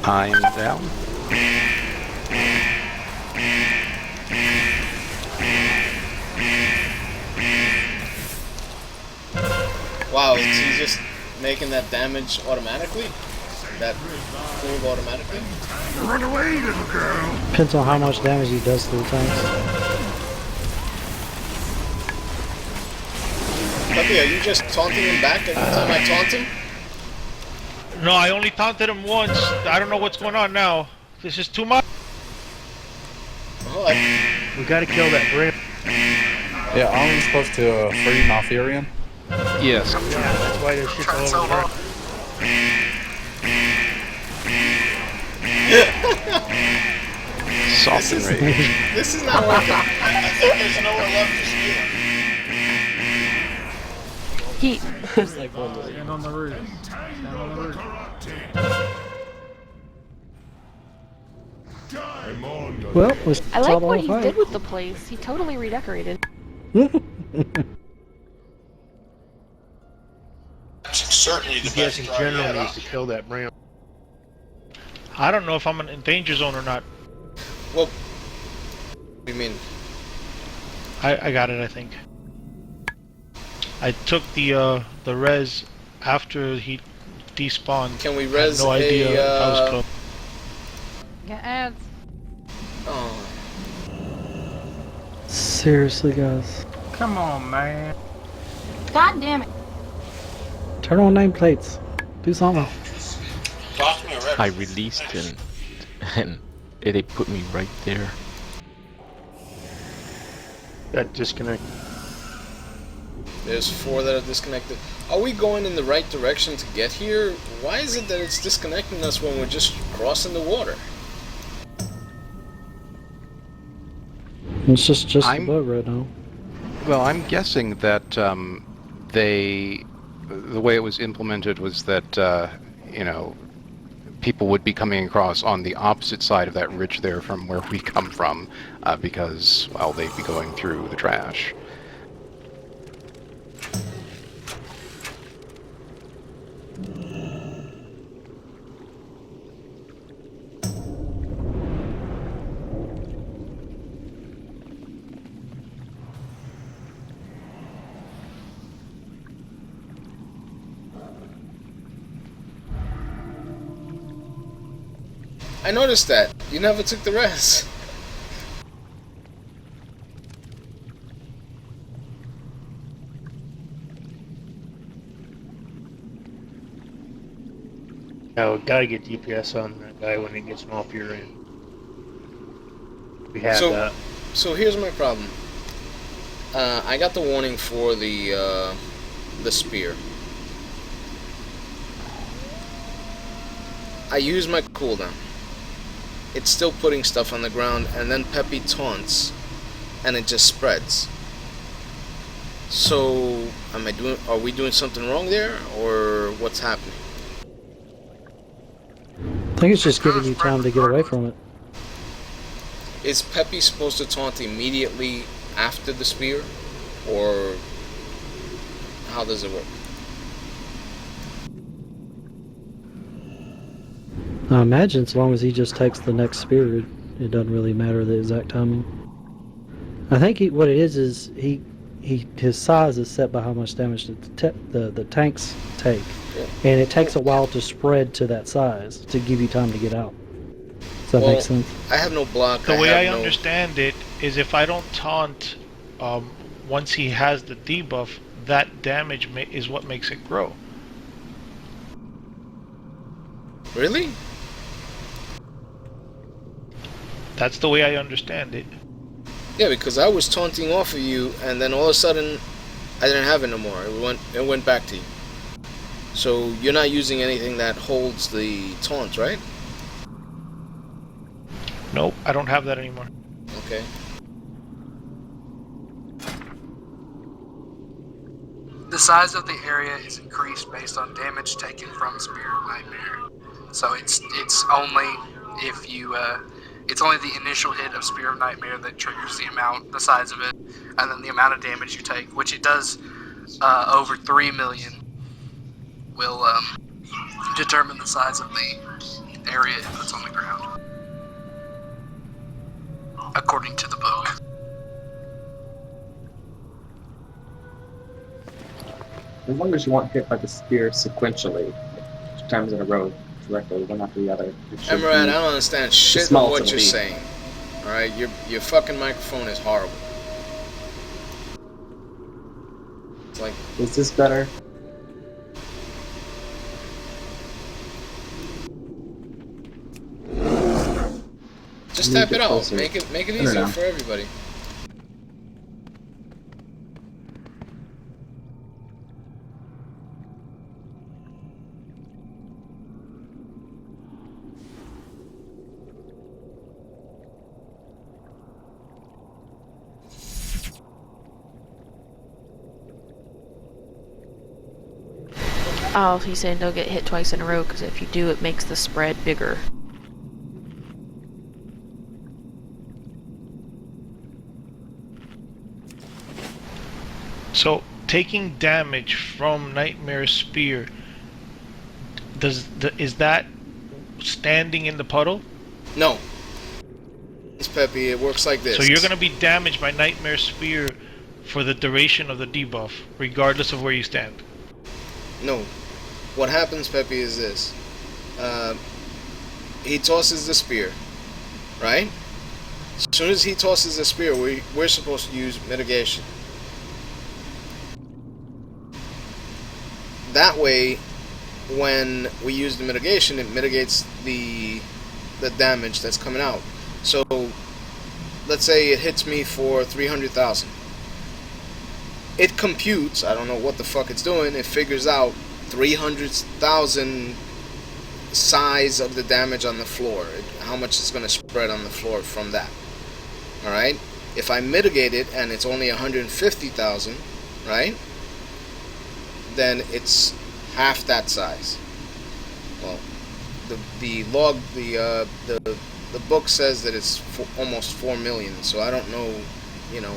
I'm down. Wow, is he just making that damage automatically? That move automatically? Run away, little girl. Depends on how much damage he does to the tanks. Puppy, are you just taunting him back every time I taunt him? No, I only taunted him once. I don't know what's going on now. This is too much. Oh, We gotta kill that Brim. Yeah, aren't we supposed to free Malfurion? Yes. Yeah, that's why this shit's all over there. Soft and rage. This is not working. I think there's nowhere left to steal. He. Stand on the roof. Stand on the roof. Well, we I saw like the what whole he fight. did with the place. He totally redecorated. Certainly the I guess best in drive general yet, needs to kill that Bram. I don't know if I'm in danger zone or not. Well, what do you mean? I got it, I think. I took the res after he despawned. Can we I had res no idea I was close. Get ads. Oh. Seriously, guys. Come on, man. God damn it. Turn on nameplates. Do something. Toss me a red. I released and it put me right there. Got disconnected. There's 4 that are disconnected. Are we going in the right direction to get here? Why is it that it's disconnecting us when we're just crossing the water? It's just a boat right now. Well, I'm guessing that the way it was implemented was that, you know, people would be coming across on the opposite side of that ridge there from where we come from, because, well, they'd be going through the trash. I noticed that. You never took the res. No, gotta get DPS on that guy when it gets him off your end. We have that. So here's my problem. I got the warning for the spear. I use my cooldown. It's still putting stuff on the ground, and then Peppy taunts, and it just spreads. So, are we doing something wrong there, or what's happening? I think it's just giving you time to get away from it. Is Peppy supposed to taunt immediately after the spear, or how does it work? I imagine as long as he just takes the next spear, it doesn't really matter the exact timing. I think what it is his size is set by how much damage the tanks take, and it takes a while to spread to that size to give you time to get out. Does that make sense? I have no block. The way I understand it is if I don't taunt once he has the debuff, that damage is what makes it grow. Really? That's the way I understand it. Yeah, because I was taunting off of you, and then all of a sudden, I didn't have it no more. It went back to you. So you're not using anything that holds the taunt, right? Nope, I don't have that anymore. Okay. The size of the area is increased based on damage taken from Spear of Nightmare. So it's only if you it's only the initial hit of Spear of Nightmare that triggers the size of it, and then the amount of damage you take, which it does over 3 million, will determine the size of the area it puts on the ground, according to the book. As long as you weren't hit by the spear sequentially, 2 times in a row, directly, one after the other. Emerald, I don't understand shit of what you're saying. Alright, your fucking microphone is horrible. It's like... Is this better? Just tap it out. Make it easier for everybody. Oh, he's saying don't get hit twice in a row, because if you do, it makes the spread bigger. So, taking damage from Nightmare Spear, is that standing in the puddle? No. It's Peppy, it works like this. So you're going to be damaged by Nightmare Spear for the duration of the debuff, regardless of where you stand. No. What happens, Pepe, is this. He tosses the spear, right? As soon as he tosses the spear, we're supposed to use mitigation. That way, when we use the mitigation, it mitigates the damage that's coming out. So, let's say it hits me for 300,000. It computes, I don't know what the fuck it's doing, it figures out 300,000 size of the damage on the floor, how much it's going to spread on the floor from that. Alright? If I mitigate it and it's only 150,000, right? Then it's half that size. Well, the book says that it's almost 4 million, so I don't know, you know,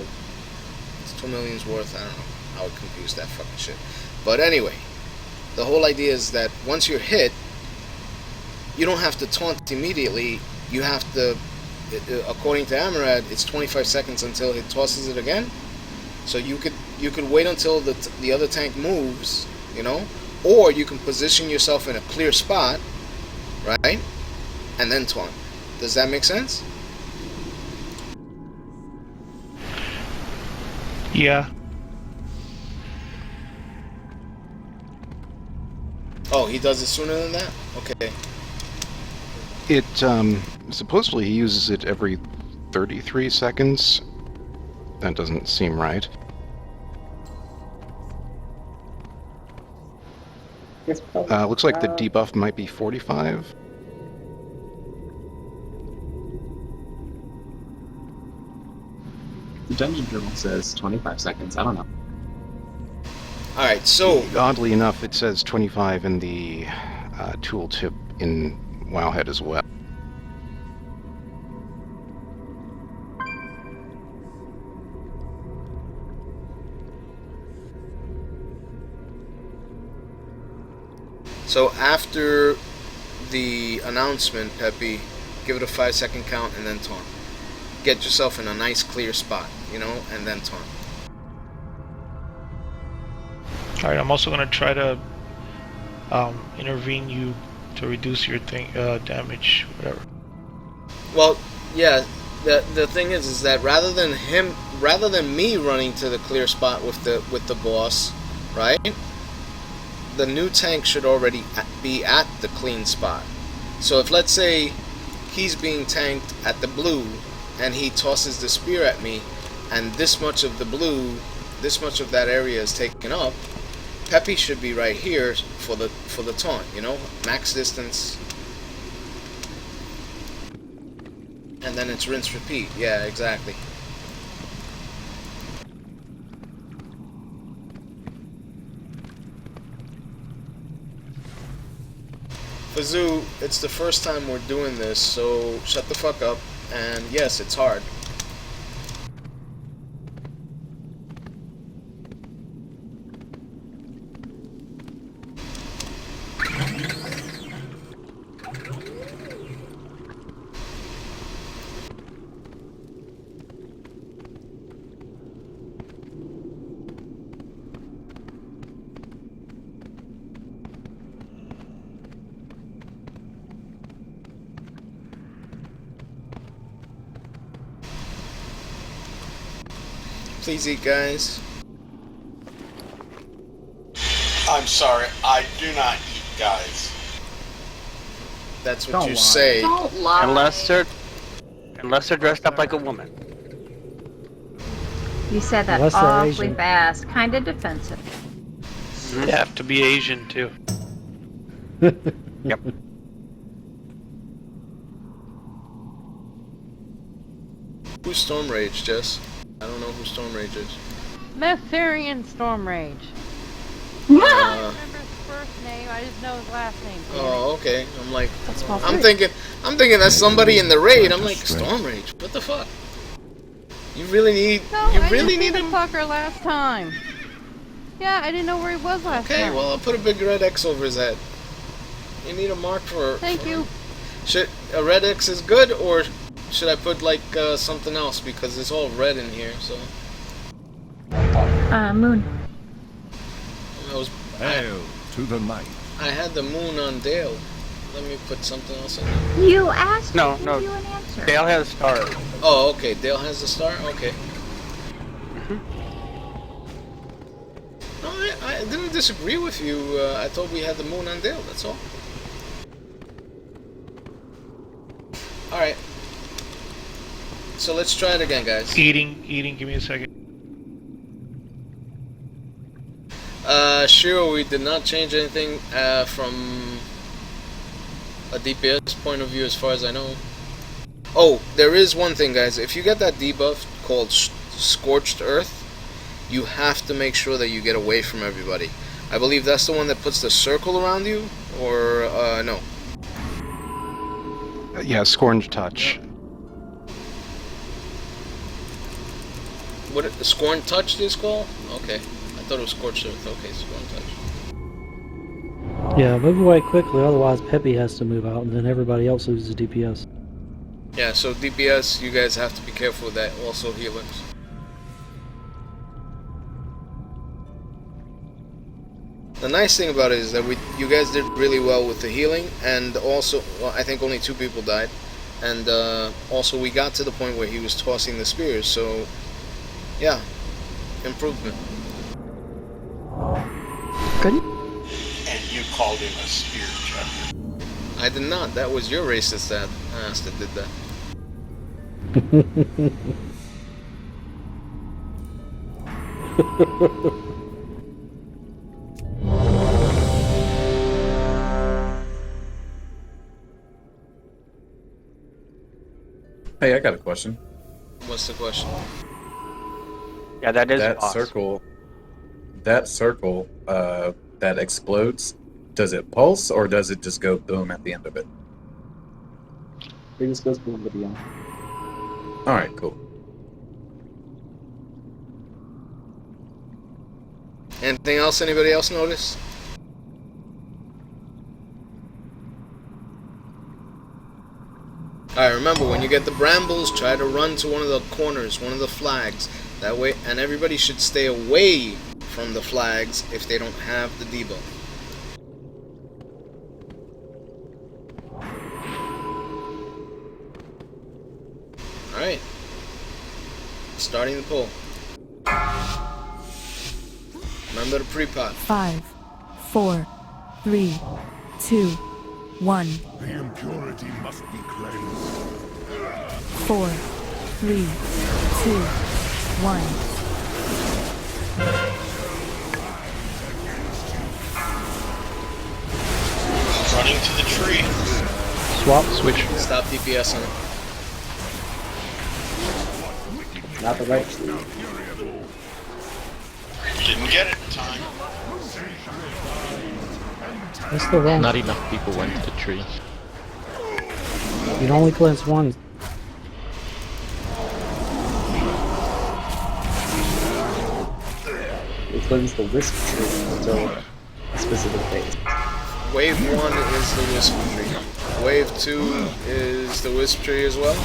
it's 2 million's worth, I don't know how it computes that fucking shit. But anyway, the whole idea is that once you're hit, you don't have to taunt immediately. You have to, according to Amarad, it's 25 seconds until it tosses it again. So you could wait until the other tank moves, you know, or you can position yourself in a clear spot, right, and then taunt. Does that make sense? Yeah. Oh, he does it sooner than that? Okay. It supposedly he uses it every 33 seconds. That doesn't seem right. Looks like the debuff might be 45. The dungeon journal says 25 seconds. I don't know. Alright, so... Oddly enough, it says 25 in the tooltip in Wowhead as well. So after the announcement, Pepe, give it a 5-second count and then taunt. Get yourself in a nice clear spot, you know, and then taunt. Alright, I'm also gonna try to intervene you to reduce your damage, whatever. Well, yeah, the thing is that rather than me running to the clear spot with the boss, right? The new tank should already be at the clean spot. So if, let's say, he's being tanked at the blue and he tosses the spear at me and this much of the blue, this much of that area is taken up, Pepe should be right here for the taunt, you know, max distance, and then it's rinse repeat. Yeah, exactly. Fazoo, it's the first time we're doing this, so shut the fuck up. And yes, it's hard. Please eat, guys. I'm sorry, I do not eat guys. That's what you say. Don't lie. Unless they're dressed up like a woman. You said that Unless they're awfully Asian. fast, kind of defensive. You have to be Asian too. Yep. Who's Storm Rage, Jess? I don't know who Storm Rage is. Messarian Storm Rage. I don't Uh, remember his first name, I just know his last name. oh, okay. I'm like, That's small I'm fruit. thinking that's somebody in the raid. I'm like, Storm Rage. What the fuck? You really need, No, you I really didn't need see him. the fucker last time. Yeah, I didn't know where he was last Okay, time. well, I'll put a big red X over his head. You need a mark for. Thank you. Should a red X is good, or should I put like something else because it's all red in here? So Moon. Hail to the night. I had the moon on Dale. Let me put something else in there. You asked me No, to no. give you an answer. Dale has a star. Oh, okay. Dale has the star? Okay. No, I didn't disagree with you. I thought we had the moon on Dale, that's all. Alright. So let's try it again, guys. Eating, give me a second. Sure, we did not change anything from a DPS point of view as far as I know. Oh, there is one thing, guys. If you get that debuff called Scorched Earth, you have to make sure that you get away from everybody. I believe that's the one that puts the circle around you, or no? Yeah, Scorned Touch. What the Scorned Touch is called? Okay, I thought it was Scorched Earth. Okay, Scorned Touch. Yeah, move away quickly, otherwise Peppy has to move out, and then everybody else loses DPS. Yeah, so DPS, you guys have to be careful with that. Also healers. The nice thing about it is that you guys did really well with the healing, and also, well, I think only 2 people died, and also we got to the point where he was tossing the spears, so yeah, improvement. Good. And you called him a spear chucker. I did not. That was your racist ass that did that. Hey, I got a question. What's the question? Yeah, that is that boss. circle. That circle that explodes. Does it pulse or does it just go boom at the end of it? It just goes boom at the end. All right, cool. Anything else? Anybody else notice? Alright, remember, when you get the brambles, try to run to one of the corners, one of the flags. That way, and everybody should stay away from the flags if they don't have the debuff. Alright. Starting the pull. Remember the pre-pot. 5, 4, 3, 2, 1. The impurity must be cleansed. 4, 3, 2, 1. Running to the tree. Swap. Switch. Stop DPS on it. Not the right tree. Didn't get it in time. That's the wrong. Not enough people went to the tree. You can only cleanse one. It cleans the wisp tree until a specific phase. Wave 1 is the wisp tree. Wave 2 is the wisp tree as well.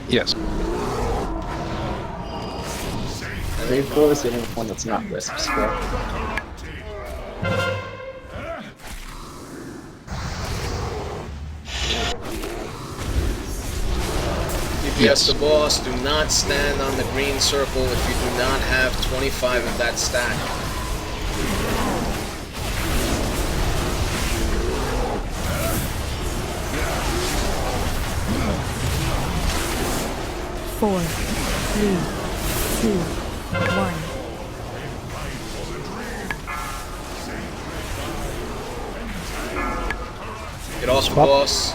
Yes. Wave 4 is the only one that's not wisps, correct? DPS the boss, do not stand on the green circle if you do not have 25 of that stack. Four, 3, 2, 1. Get off the boss.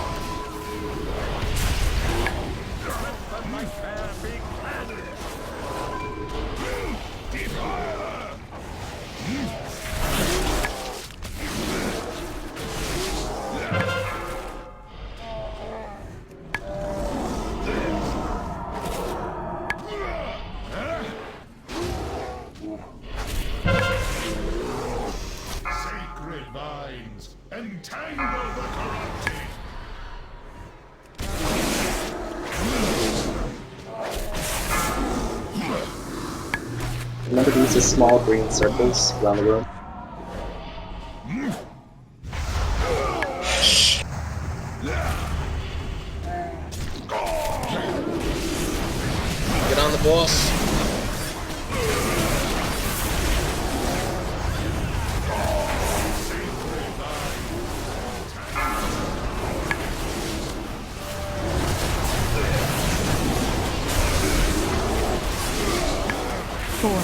Sacred vines, entangle the corrupted. Remember to use the small green circles around the room. Get on the boss. Four,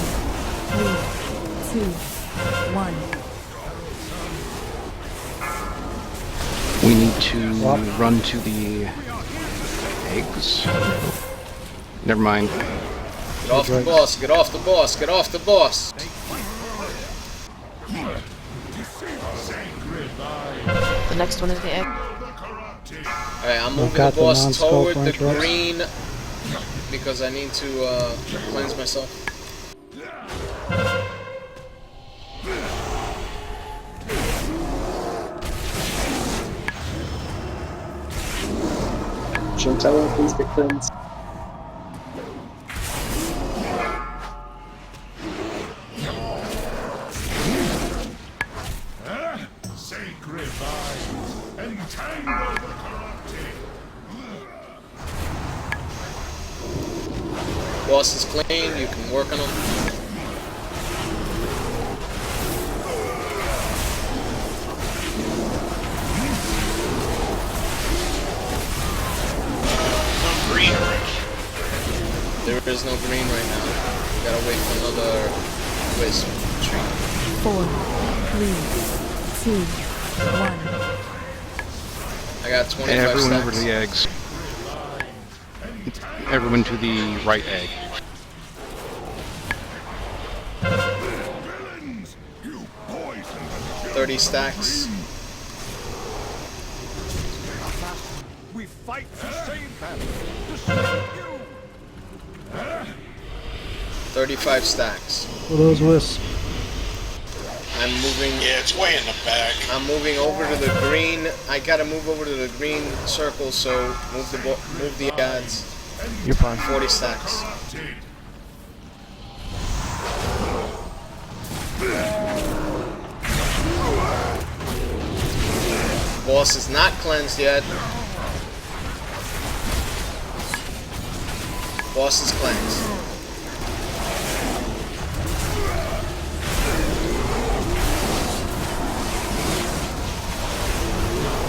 three, two, one. We need to run to the eggs. Never mind. Get off the boss, get off the boss, get off the boss. The next one is the egg. Alright, I'm moving the boss toward the green because I need to cleanse myself. Chintella, please get cleansed. Sacred vines, entangle the corrupted. Boss is clean, you can work on him. There is no green right now. We gotta wait for another wisp tree. 4, 3, 2, 1. I got 25 Everyone stacks. over to the eggs. Everyone to the right egg. Villains, you poisoned the 30 stacks. We fight to save them, to save you. 35 stacks. What are those wisps? I'm moving. Yeah, it's way in the back. I'm moving over to the green. I gotta move over to the green circle. So move the odds. You're fine. 40 stacks. Boss is not cleansed yet. Boss is cleansed.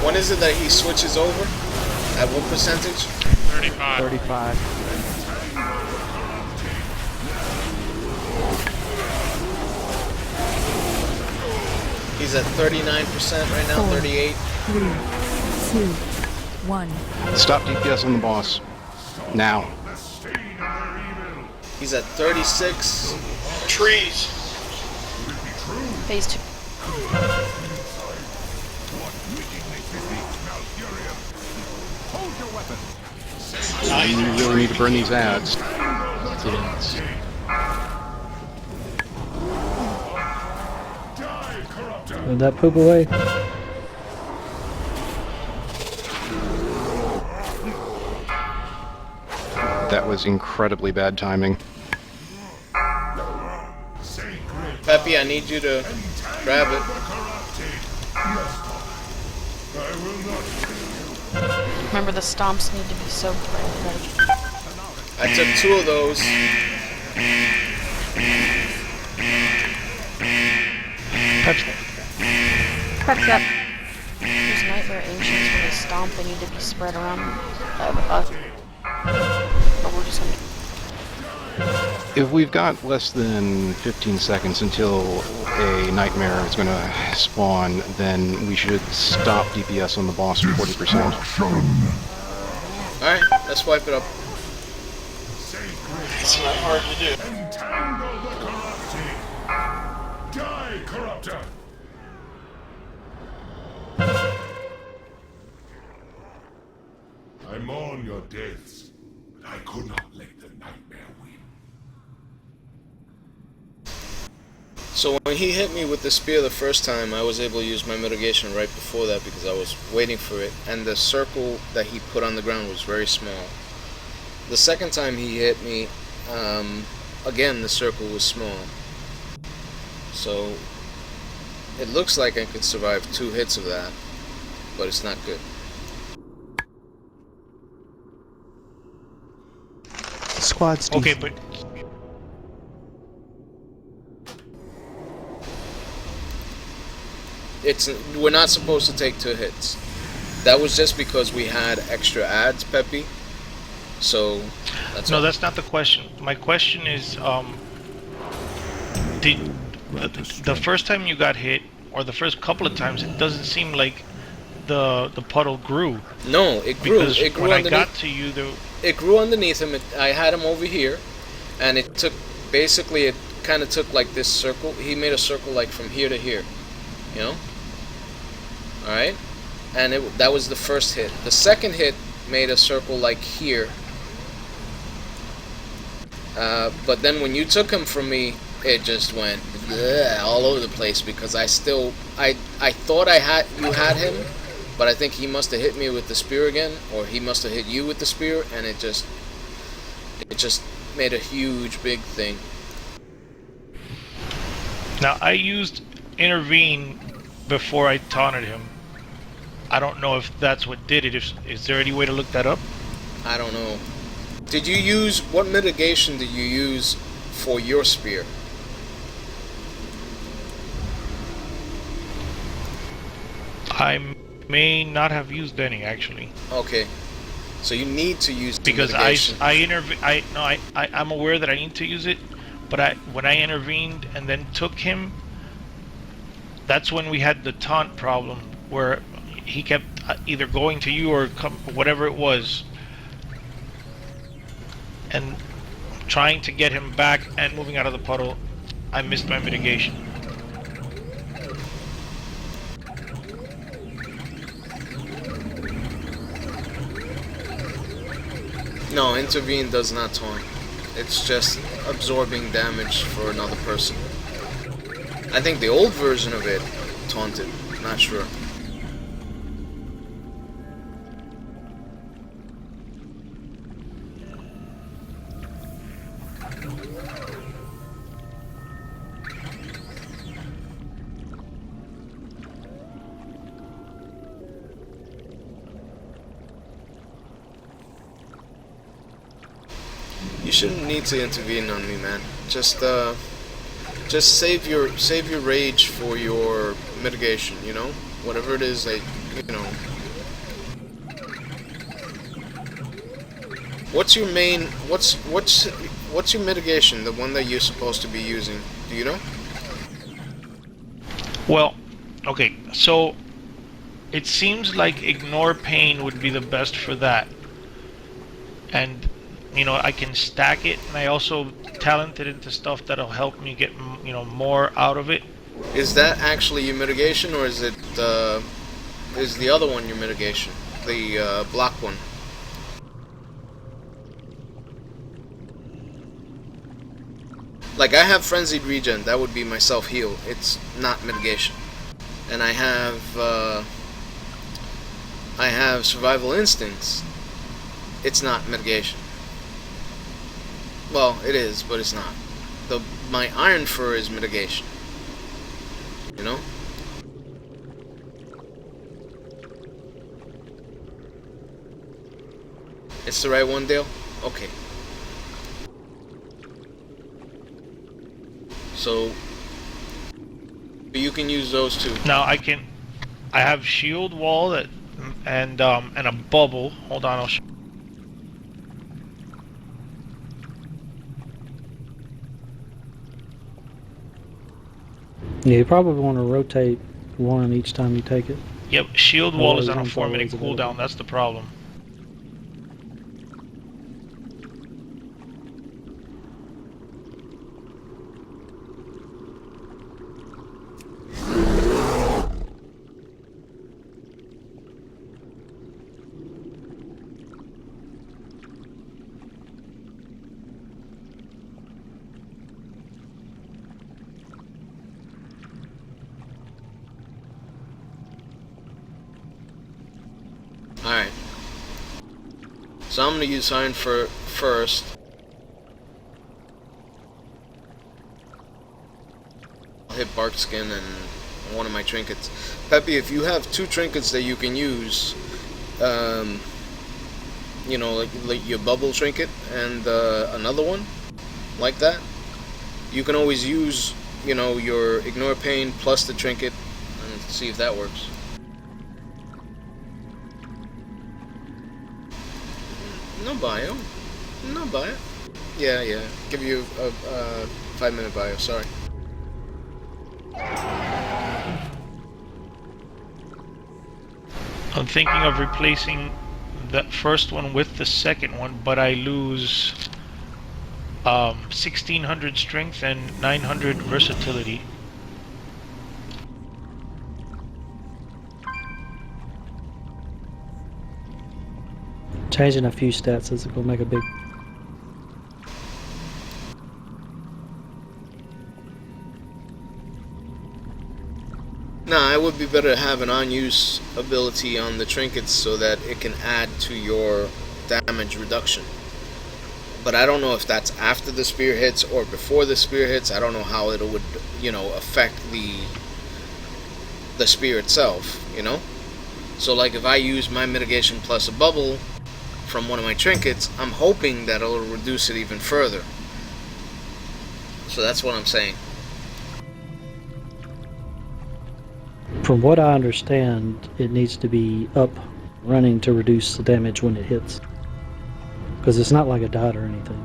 When is it that he switches over? At what percentage? 35. 35. He's at 39% right now, 38. 3, 2, 1. Stop DPS on the boss. Now. He's at 36. Trees. Phase 2. You really need to burn these ads. Did that poop away? That was incredibly bad timing. Peppy, I need you to grab it. Remember, the stomps need to be soaked by everybody. I took 2 of those. Prepped up. There's Nightmare Ancients. When they stomp, they need to be spread around. But we're just gonna... If we've got less than 15 seconds until a nightmare is going to spawn, then we should stop DPS on the boss at 40%. Alright, let's wipe it up. It's not hard to do. Entangle the corrupted. Die, corruptor. I mourn your deaths, but I could not let the nightmare win. So when he hit me with the spear the first time, I was able to use my mitigation right before that because I was waiting for it, and the circle that he put on the ground was very small. The second time he hit me, again, the circle was small. So it looks like I could survive 2 hits of that, but it's not good. Squad's Okay, decent. but We're not supposed to take 2 hits. That was just because we had extra ads, Peppy. So that's no, all. that's not the question. My question is, did the first time you got hit, or the first couple of times, it doesn't seem like the puddle grew. No, it grew. Because It grew when I underneath. got to you, It grew underneath him. I had him over here, and it took, basically, it kind of took like this circle. He made a circle like from here to here, you know? Alright? And that was the first hit. The second hit made a circle like here. But then when you took him from me, it just went bleh, all over the place, because I thought you had him, but I think he must have hit me with the spear again, or he must have hit you with the spear, and it just made a huge big thing. now I used intervene before I taunted him. I don't know if that's what did it. Is there any way to look that up? I don't know. Did you use, what mitigation did you use for your spear? I may not have used any, actually. Okay, so you need to use the Because mitigation. I'm aware that I need to use it, but when I intervened and then took him, that's when we had the taunt problem, where he kept either going to you or whatever it was, and trying to get him back and moving out of the puddle. I missed my mitigation. No, intervene does not taunt. It's just absorbing damage for another person. I think the old version of it taunted. Not sure. You shouldn't need to intervene on me, man. Just save your rage for your mitigation. You know, whatever it is that you know. What's your main? What's your mitigation? The one that you're supposed to be using? Do you know? Well, okay, so it seems like ignore pain would be the best for that, and you know, I can stack it, and I also talent it into stuff that'll help me get, you know, more out of it. Is that actually your mitigation, or is it is the other one your mitigation? The block one. Like, I have frenzied regen, that would be my self heal. It's not mitigation. And I have survival instincts. It's not mitigation. Well, it is, but it's not. My iron fur is mitigation. You know? It's the right one, Dale? Okay. So you can use those too. Now I have shield wall and a bubble. Hold on, I'll show. Yeah, you probably want to rotate one each time you take it. Yep, shield wall is on a Otherwise, 4-minute one's always cooldown. That's the problem. Alright. So I'm going to use iron fur first. hit bark skin and one of my trinkets. Peppy, if you have 2 trinkets that you can use, you know, like your bubble trinket and another one like that, you can always use, you know, your ignore pain plus the trinket and see if that works. No bio. No bio. Yeah. Give you a 5-minute bio, sorry. I'm thinking of replacing that first one with the second one, but I lose 1600 strength and 900 versatility. Changing a few stats is going to make a big... Nah, it would be better to have an on-use ability on the trinkets so that it can add to your damage reduction. But I don't know if that's after the spear hits or before the spear hits. I don't know how it would, you know, affect the spear itself, you know? So like if I use my mitigation plus a bubble from one of my trinkets, I'm hoping that it'll reduce it even further. So that's what I'm saying. From what I understand, it needs to be up running to reduce the damage when it hits. Because it's not like a dot or anything.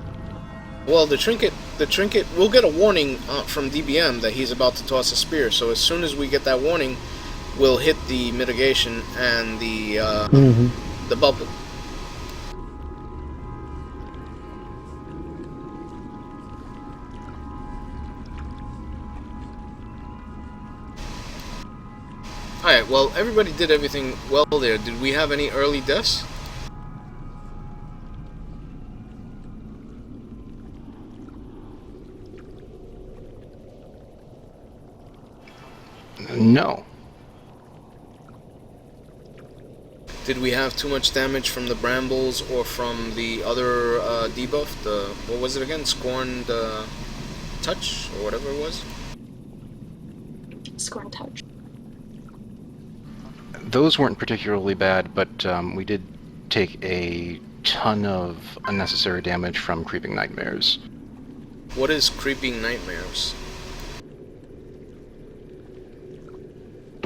Well, the trinket, we'll get a warning from DBM that he's about to toss a spear. So as soon as we get that warning, we'll hit the mitigation and the bubble. Alright, well, everybody did everything well there. Did we have any early deaths? No. Did we have too much damage from the brambles or from the other debuff? What was it again? Scorned touch or whatever it was? Scorned touch. Those weren't particularly bad, but we did take a ton of unnecessary damage from creeping nightmares. What is creeping nightmares?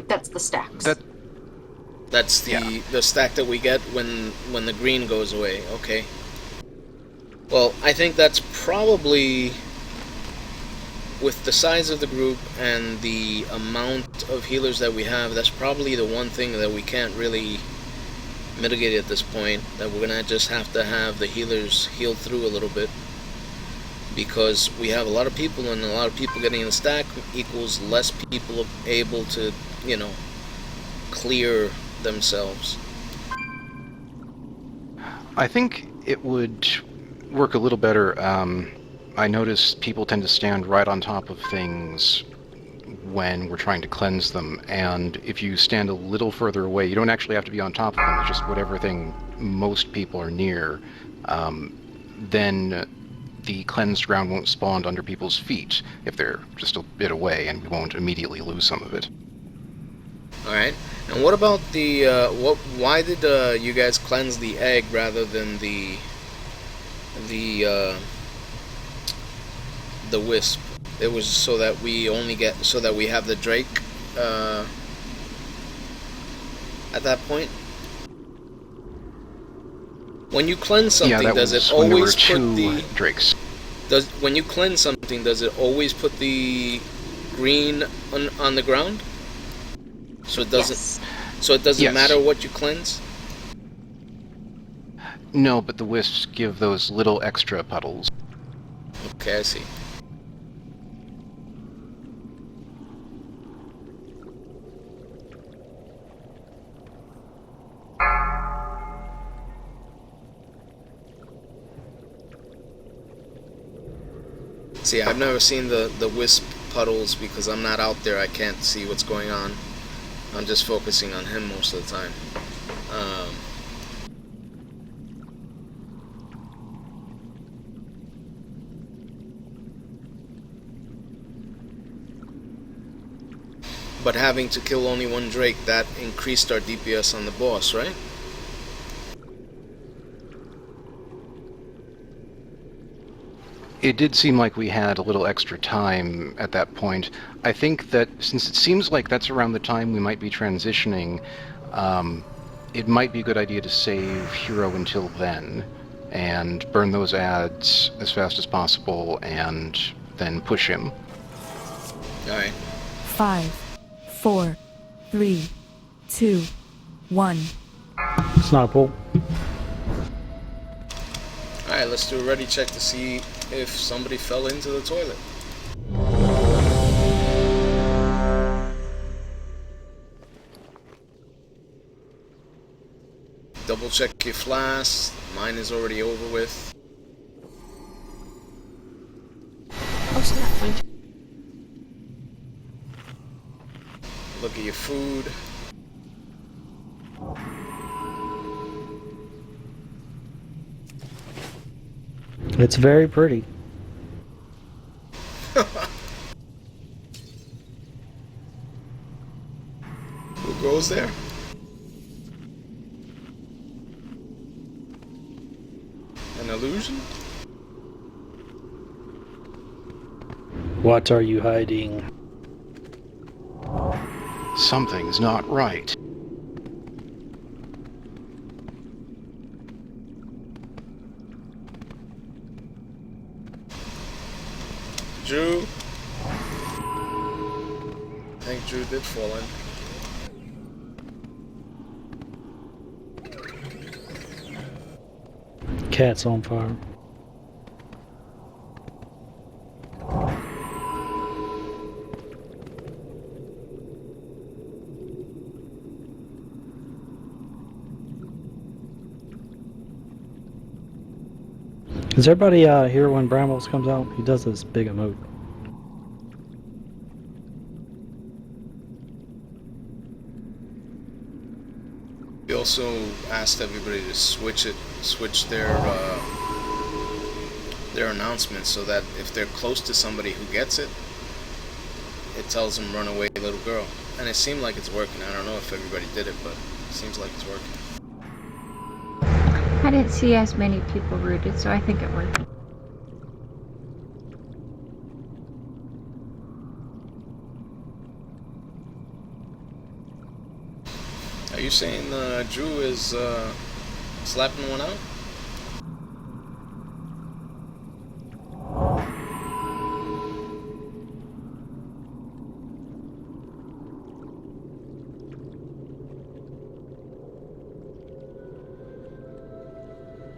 That's the stacks. That's the stack that we get when the green goes away. Okay. Well, I think that's probably, with the size of the group and the amount of healers that we have, that's probably the one thing that we can't really mitigate at this point, that we're gonna just have to have the healers heal through a little bit, because we have a lot of people, and a lot of people getting in the stack equals less people able to, you know, clear themselves. I think it would work a little better. I notice people tend to stand right on top of things when we're trying to cleanse them, and if you stand a little further away, you don't actually have to be on top of them, it's just whatever thing most people are near, then the cleansed ground won't spawn under people's feet if they're just a bit away, and we won't immediately lose some of it. Alright, and what about the, why did you guys cleanse the egg rather than the wisp? It was so that we only get, so that we have the Drake at that point. When you cleanse something, does it always put the Drakes? When you cleanse something, does it always put the green on the ground? So it doesn't. Yes. So it doesn't matter what you cleanse. No, but the wisps give those little extra puddles. Okay, I see. See, I've never seen the wisp puddles because I'm not out there. I can't see what's going on. I'm just focusing on him most of the time. But having to kill only one Drake, that increased our DPS on the boss, right? It did seem like we had a little extra time at that point. I think that since it seems like that's around the time we might be transitioning, it might be a good idea to save Hero until then and burn those ads as fast as possible and then push him. Alright. 5, 4, 3, 2, 1. Sniper pull. Alright, let's do a ready check to see if somebody fell into the toilet. Double check your flask. Mine is already over with. Oh, snap. Look at your food. It's very pretty. Who goes there? An illusion? What are you hiding? Something's not right. Drew? I think Drew did fall in. Cat's on fire. Is everybody here when Brambles comes out? He does this big emote. We also asked everybody to switch their announcements so that if they're close to somebody who gets it, it tells them "Run away, little girl." And it seemed like it's working. I don't know if everybody did it, but it seems like it's working. I didn't see as many people rooted, so I think it worked. Are you saying Drew is slapping one out?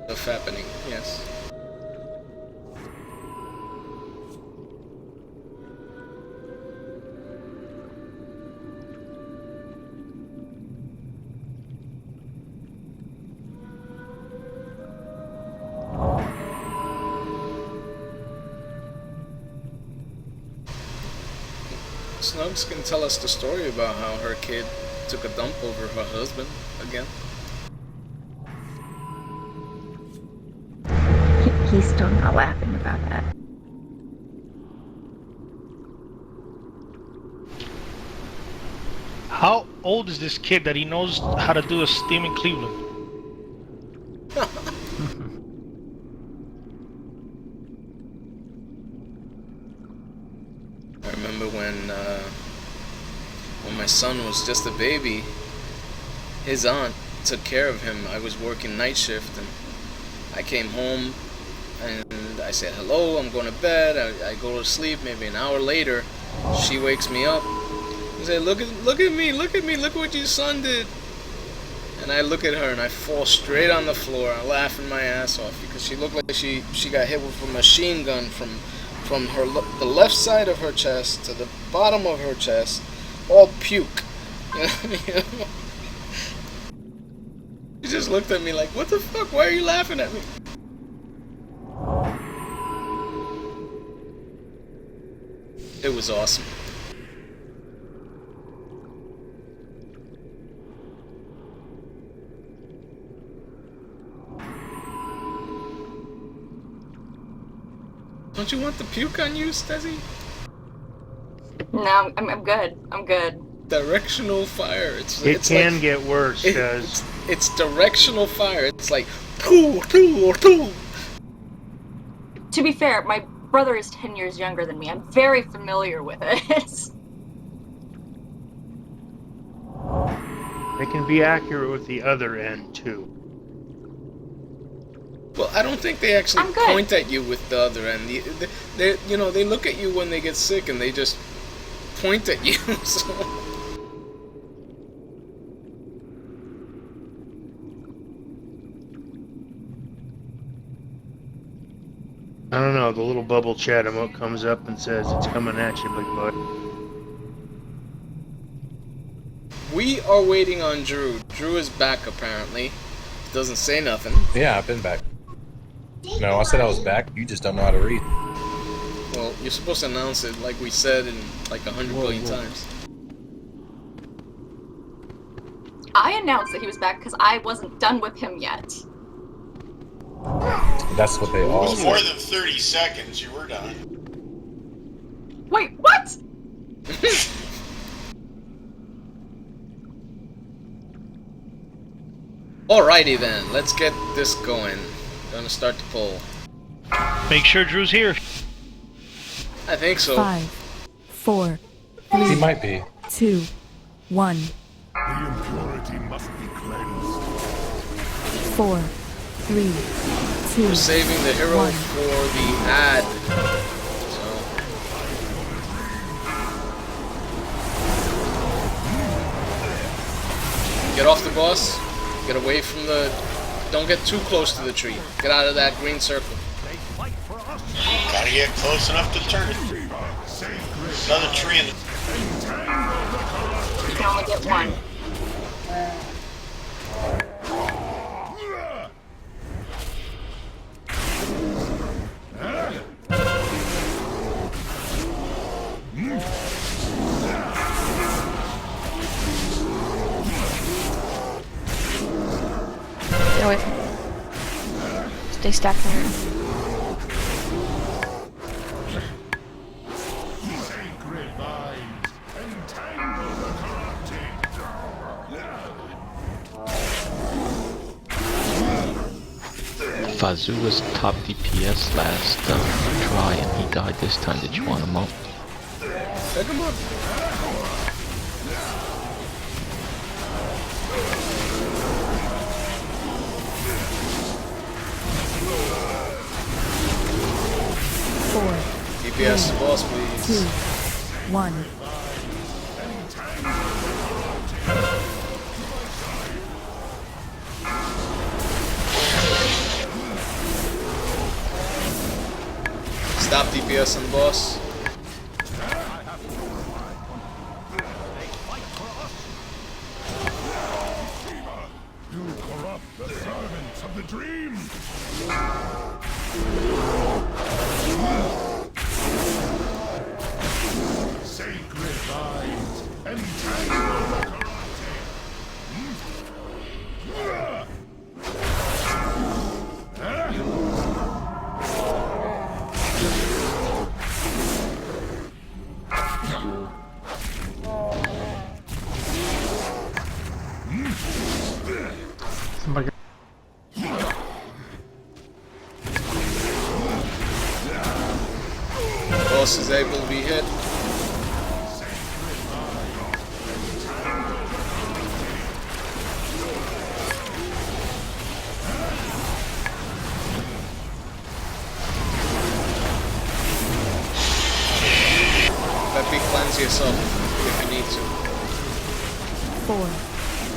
Stuff happening, yes. Snugs can tell us the story about how her kid took a dump over her husband again. He's still not laughing about that. How old is this kid that he knows how to do a steam in Cleveland? I remember when my son was just a baby, his aunt took care of him. I was working night shift and I came home and I said, hello, I'm going to bed. I go to sleep. Maybe an hour later, she wakes me up and said, look at me, look what your son did. And I look at her and I fall straight on the floor. I'm laughing my ass off because she looked like she got hit with a machine gun from the left side of her chest to the bottom of her chest, all puke. She just looked at me like, what the fuck, why are you laughing at me? It was awesome. Don't you want the puke on you, Stezzy? No, I'm good. I'm good. directional fire. It can like, get worse, guys. It's directional fire. It's like poo, poo, poo. To be fair, my brother is 10 years younger than me. I'm very familiar with it. They can be accurate with the other end too. Well, I don't think they actually point at you with the other end. They look at you when they get sick and they just point at you. So. I don't know, the little bubble chat emote comes up and says it's coming at you, big boy. We are waiting on Drew. Drew is back apparently. Doesn't say nothing. Yeah, I've been back. No, I said I was back. You just don't know how to read. Well, you're supposed to announce it like we said in like 100 billion times. I announced that he was back because I wasn't done with him yet. That's what they all It was say. more than 30 seconds. You were done. Wait, what? Alrighty then, let's get this going. Gonna start the poll. Make sure Drew's here. I think so. 5, 4, He 3, might be. 2, 1. The impurity must be cleansed. 4, 3, 2. We're saving the hero 1. for the ad. So. Get off the boss. Get away from the... Don't get too close to the tree. Get out of that green circle. Gotta get close enough to turn it. Another tree in the... You can only get one. Get away from me. Stay stacked there. Sacred vines, entangle the corrupting. Fazu was top DPS last try and he died this time. Did you want him up? Pick him up. DPS boss, please. 2, 1. Stop DPS on the boss. You corrupt the servants of the dream. Sacred vines, entangle the corrupting. Somebody. Boss is able to be hit. Peppy, cleanse yourself if you need to. 4,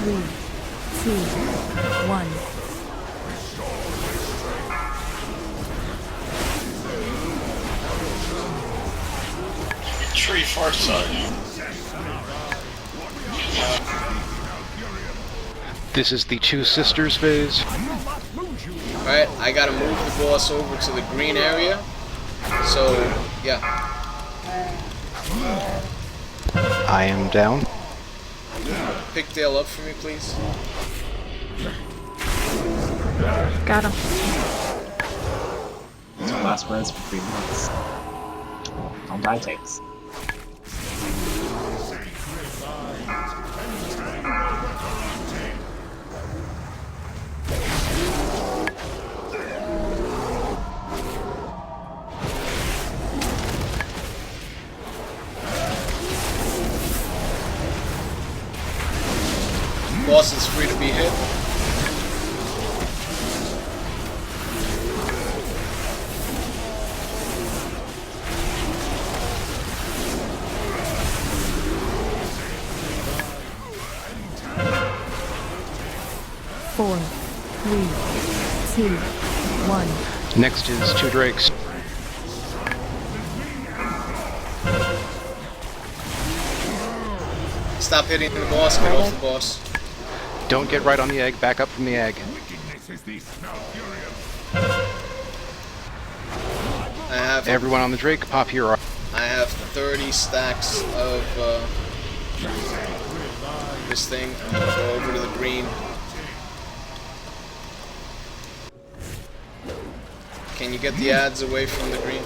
3, 2, 1. Tree far side. This is the Two Sisters phase. Alright, I gotta move the boss over to the green area. So, yeah. I am down. Pigtail up for me, please. Got him. These are last words for 3 months. Don't die, takes. boss is free to be hit. Four, 3, 2, 1. Next is 2 drakes. Stop hitting the boss, get off the boss. Don't get right on the egg, back up from the egg. I have Everyone on the drake, pop hero. I have 30 stacks of this thing. I'm gonna go over to the green. Can you get the ads away from the green?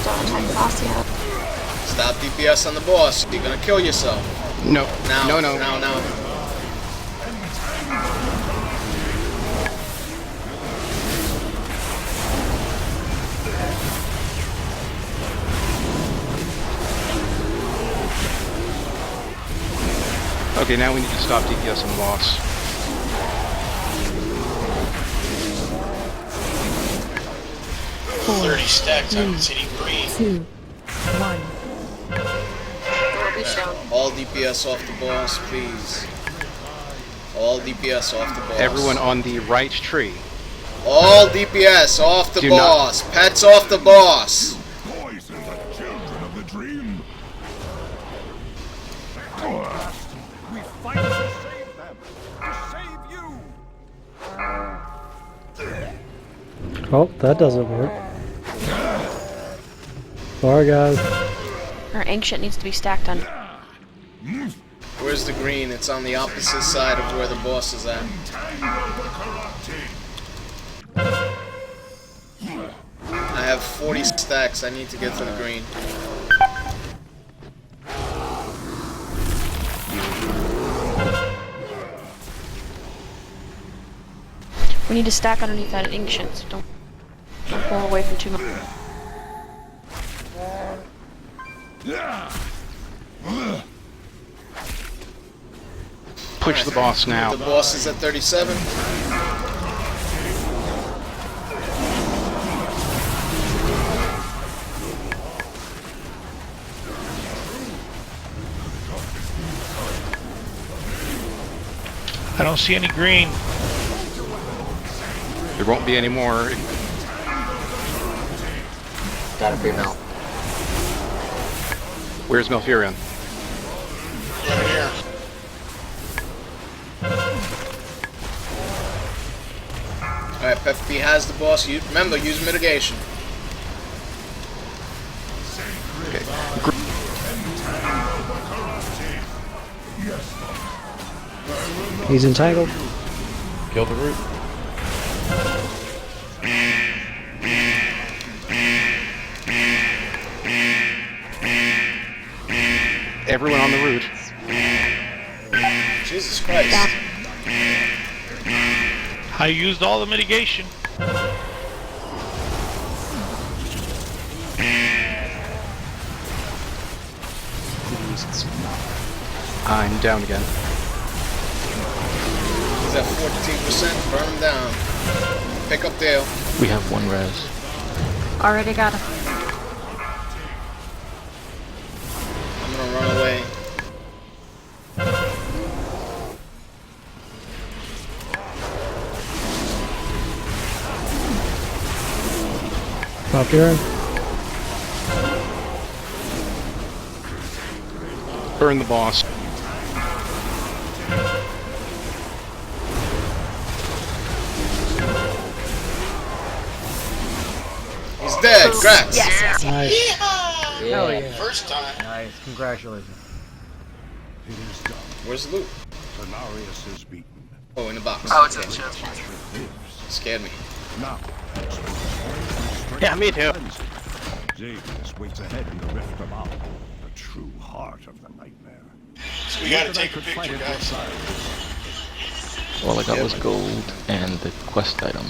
Don't attack the boss yet. Stop DPS on the boss. You're gonna kill yourself. No. Now. No, no. Now. Okay, now we need to stop DPS on the boss. Four, 30 stacks, I haven't seen any green. 2, 1. Will be shown. All DPS off the boss, please. All DPS off the boss. Everyone on the right tree. All DPS off the Do boss. Pets off the boss. Poison the children of the dream. We fight to save them. To save you. Oh, that doesn't work. Sorry, guys. Our ancient needs to be stacked on. Where's the green? It's on the opposite side of where the boss is at. I have 40 stacks. I need to get to the green. We need to stack underneath that ancient, so don't pull away from too much. Push the boss now. The boss is at 37. I don't see any green. There won't be any more. Got a free melt. Where's Malfurion? Right here. Alright, Peppy has the boss. Remember, use mitigation. Okay. He's entangled. Kill the root. Everyone on the root. Jesus Christ. I used all the mitigation. I'm down again. He's at 14%. Burn him down. Pick up Dale. We have 1 res. Already got him. I'm gonna run away. Pop here. Burn the boss. He's dead. Congrats. Yes. Nice. Hell yeah. First time. Nice, congratulations. It is done. Where's the loot? Cenarius is beaten. Oh, in the box. Oh, it's in the chest. Scared me. Now, Yeah, me too. Xavius waits ahead in the rift above, the true heart of the nightmare. So we gotta take a picture, guys. All I got was gold and the quest item.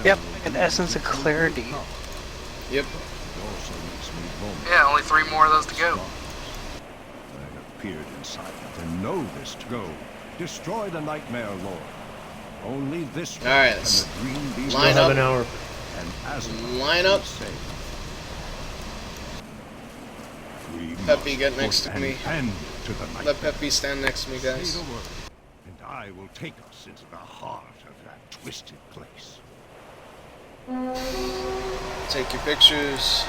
Yep, an essence of clarity. Yep. Yeah, only 3 more of those to go. I appeared inside and know this to go. Destroy the Nightmare Lord. Only this way Alright, can let's the dream be line Have up. an hour. and Azeroth Line up. be saved. We Peppy, must get next put to me. an end to the Let Nightmare. Peppy stand next to me, guys. Say the word, and I will take us into the heart of that twisted place. Take your pictures.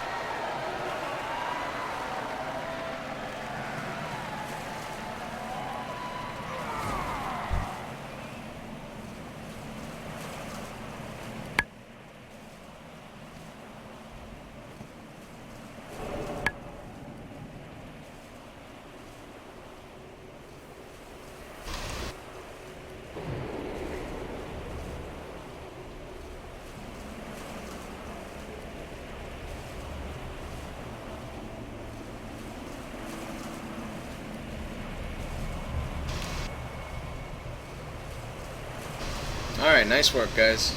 Alright, nice work, guys.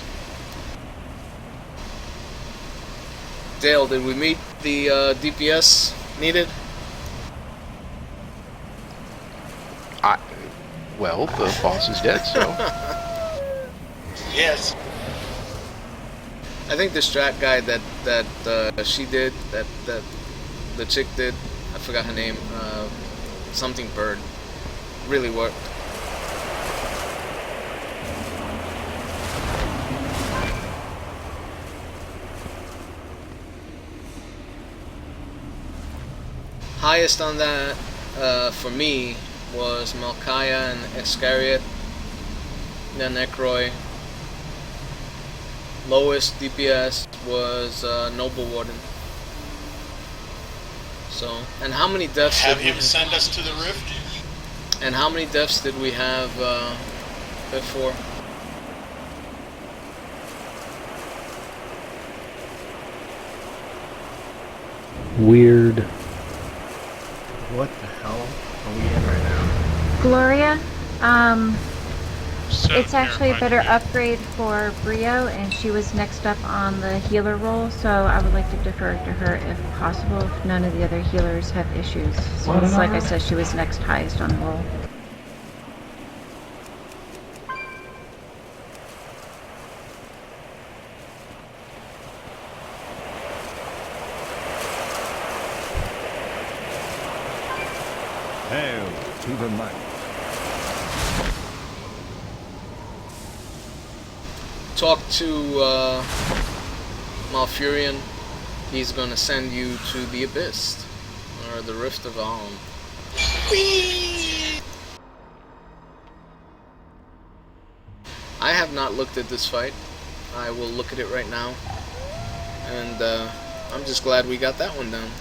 Dale, did we meet the DPS needed? Well, the boss is dead, so. Yes. I think the strat guide that she did, that the chick did, I forgot her name, something bird, really worked. Highest on that for me was Malkaya and Iscariot, then Necroy. Lowest DPS was Noble Warden. So, and how many deaths Have did we him send us to the rift. And how many deaths did we have before? Weird. What the hell are we in right now? Gloria, So, it's actually a yeah, better upgrade for Brio, and she was next up on the healer role, so I would like to defer to her if possible, if none of the other healers have issues. Since, like I said, she was next highest on the roll. Hail to the night. Talk to Malfurion. He's gonna send you to the Abyss, or the Rift of Alm. I have not looked at this fight. I will look at it right now. And I'm just glad we got that one done.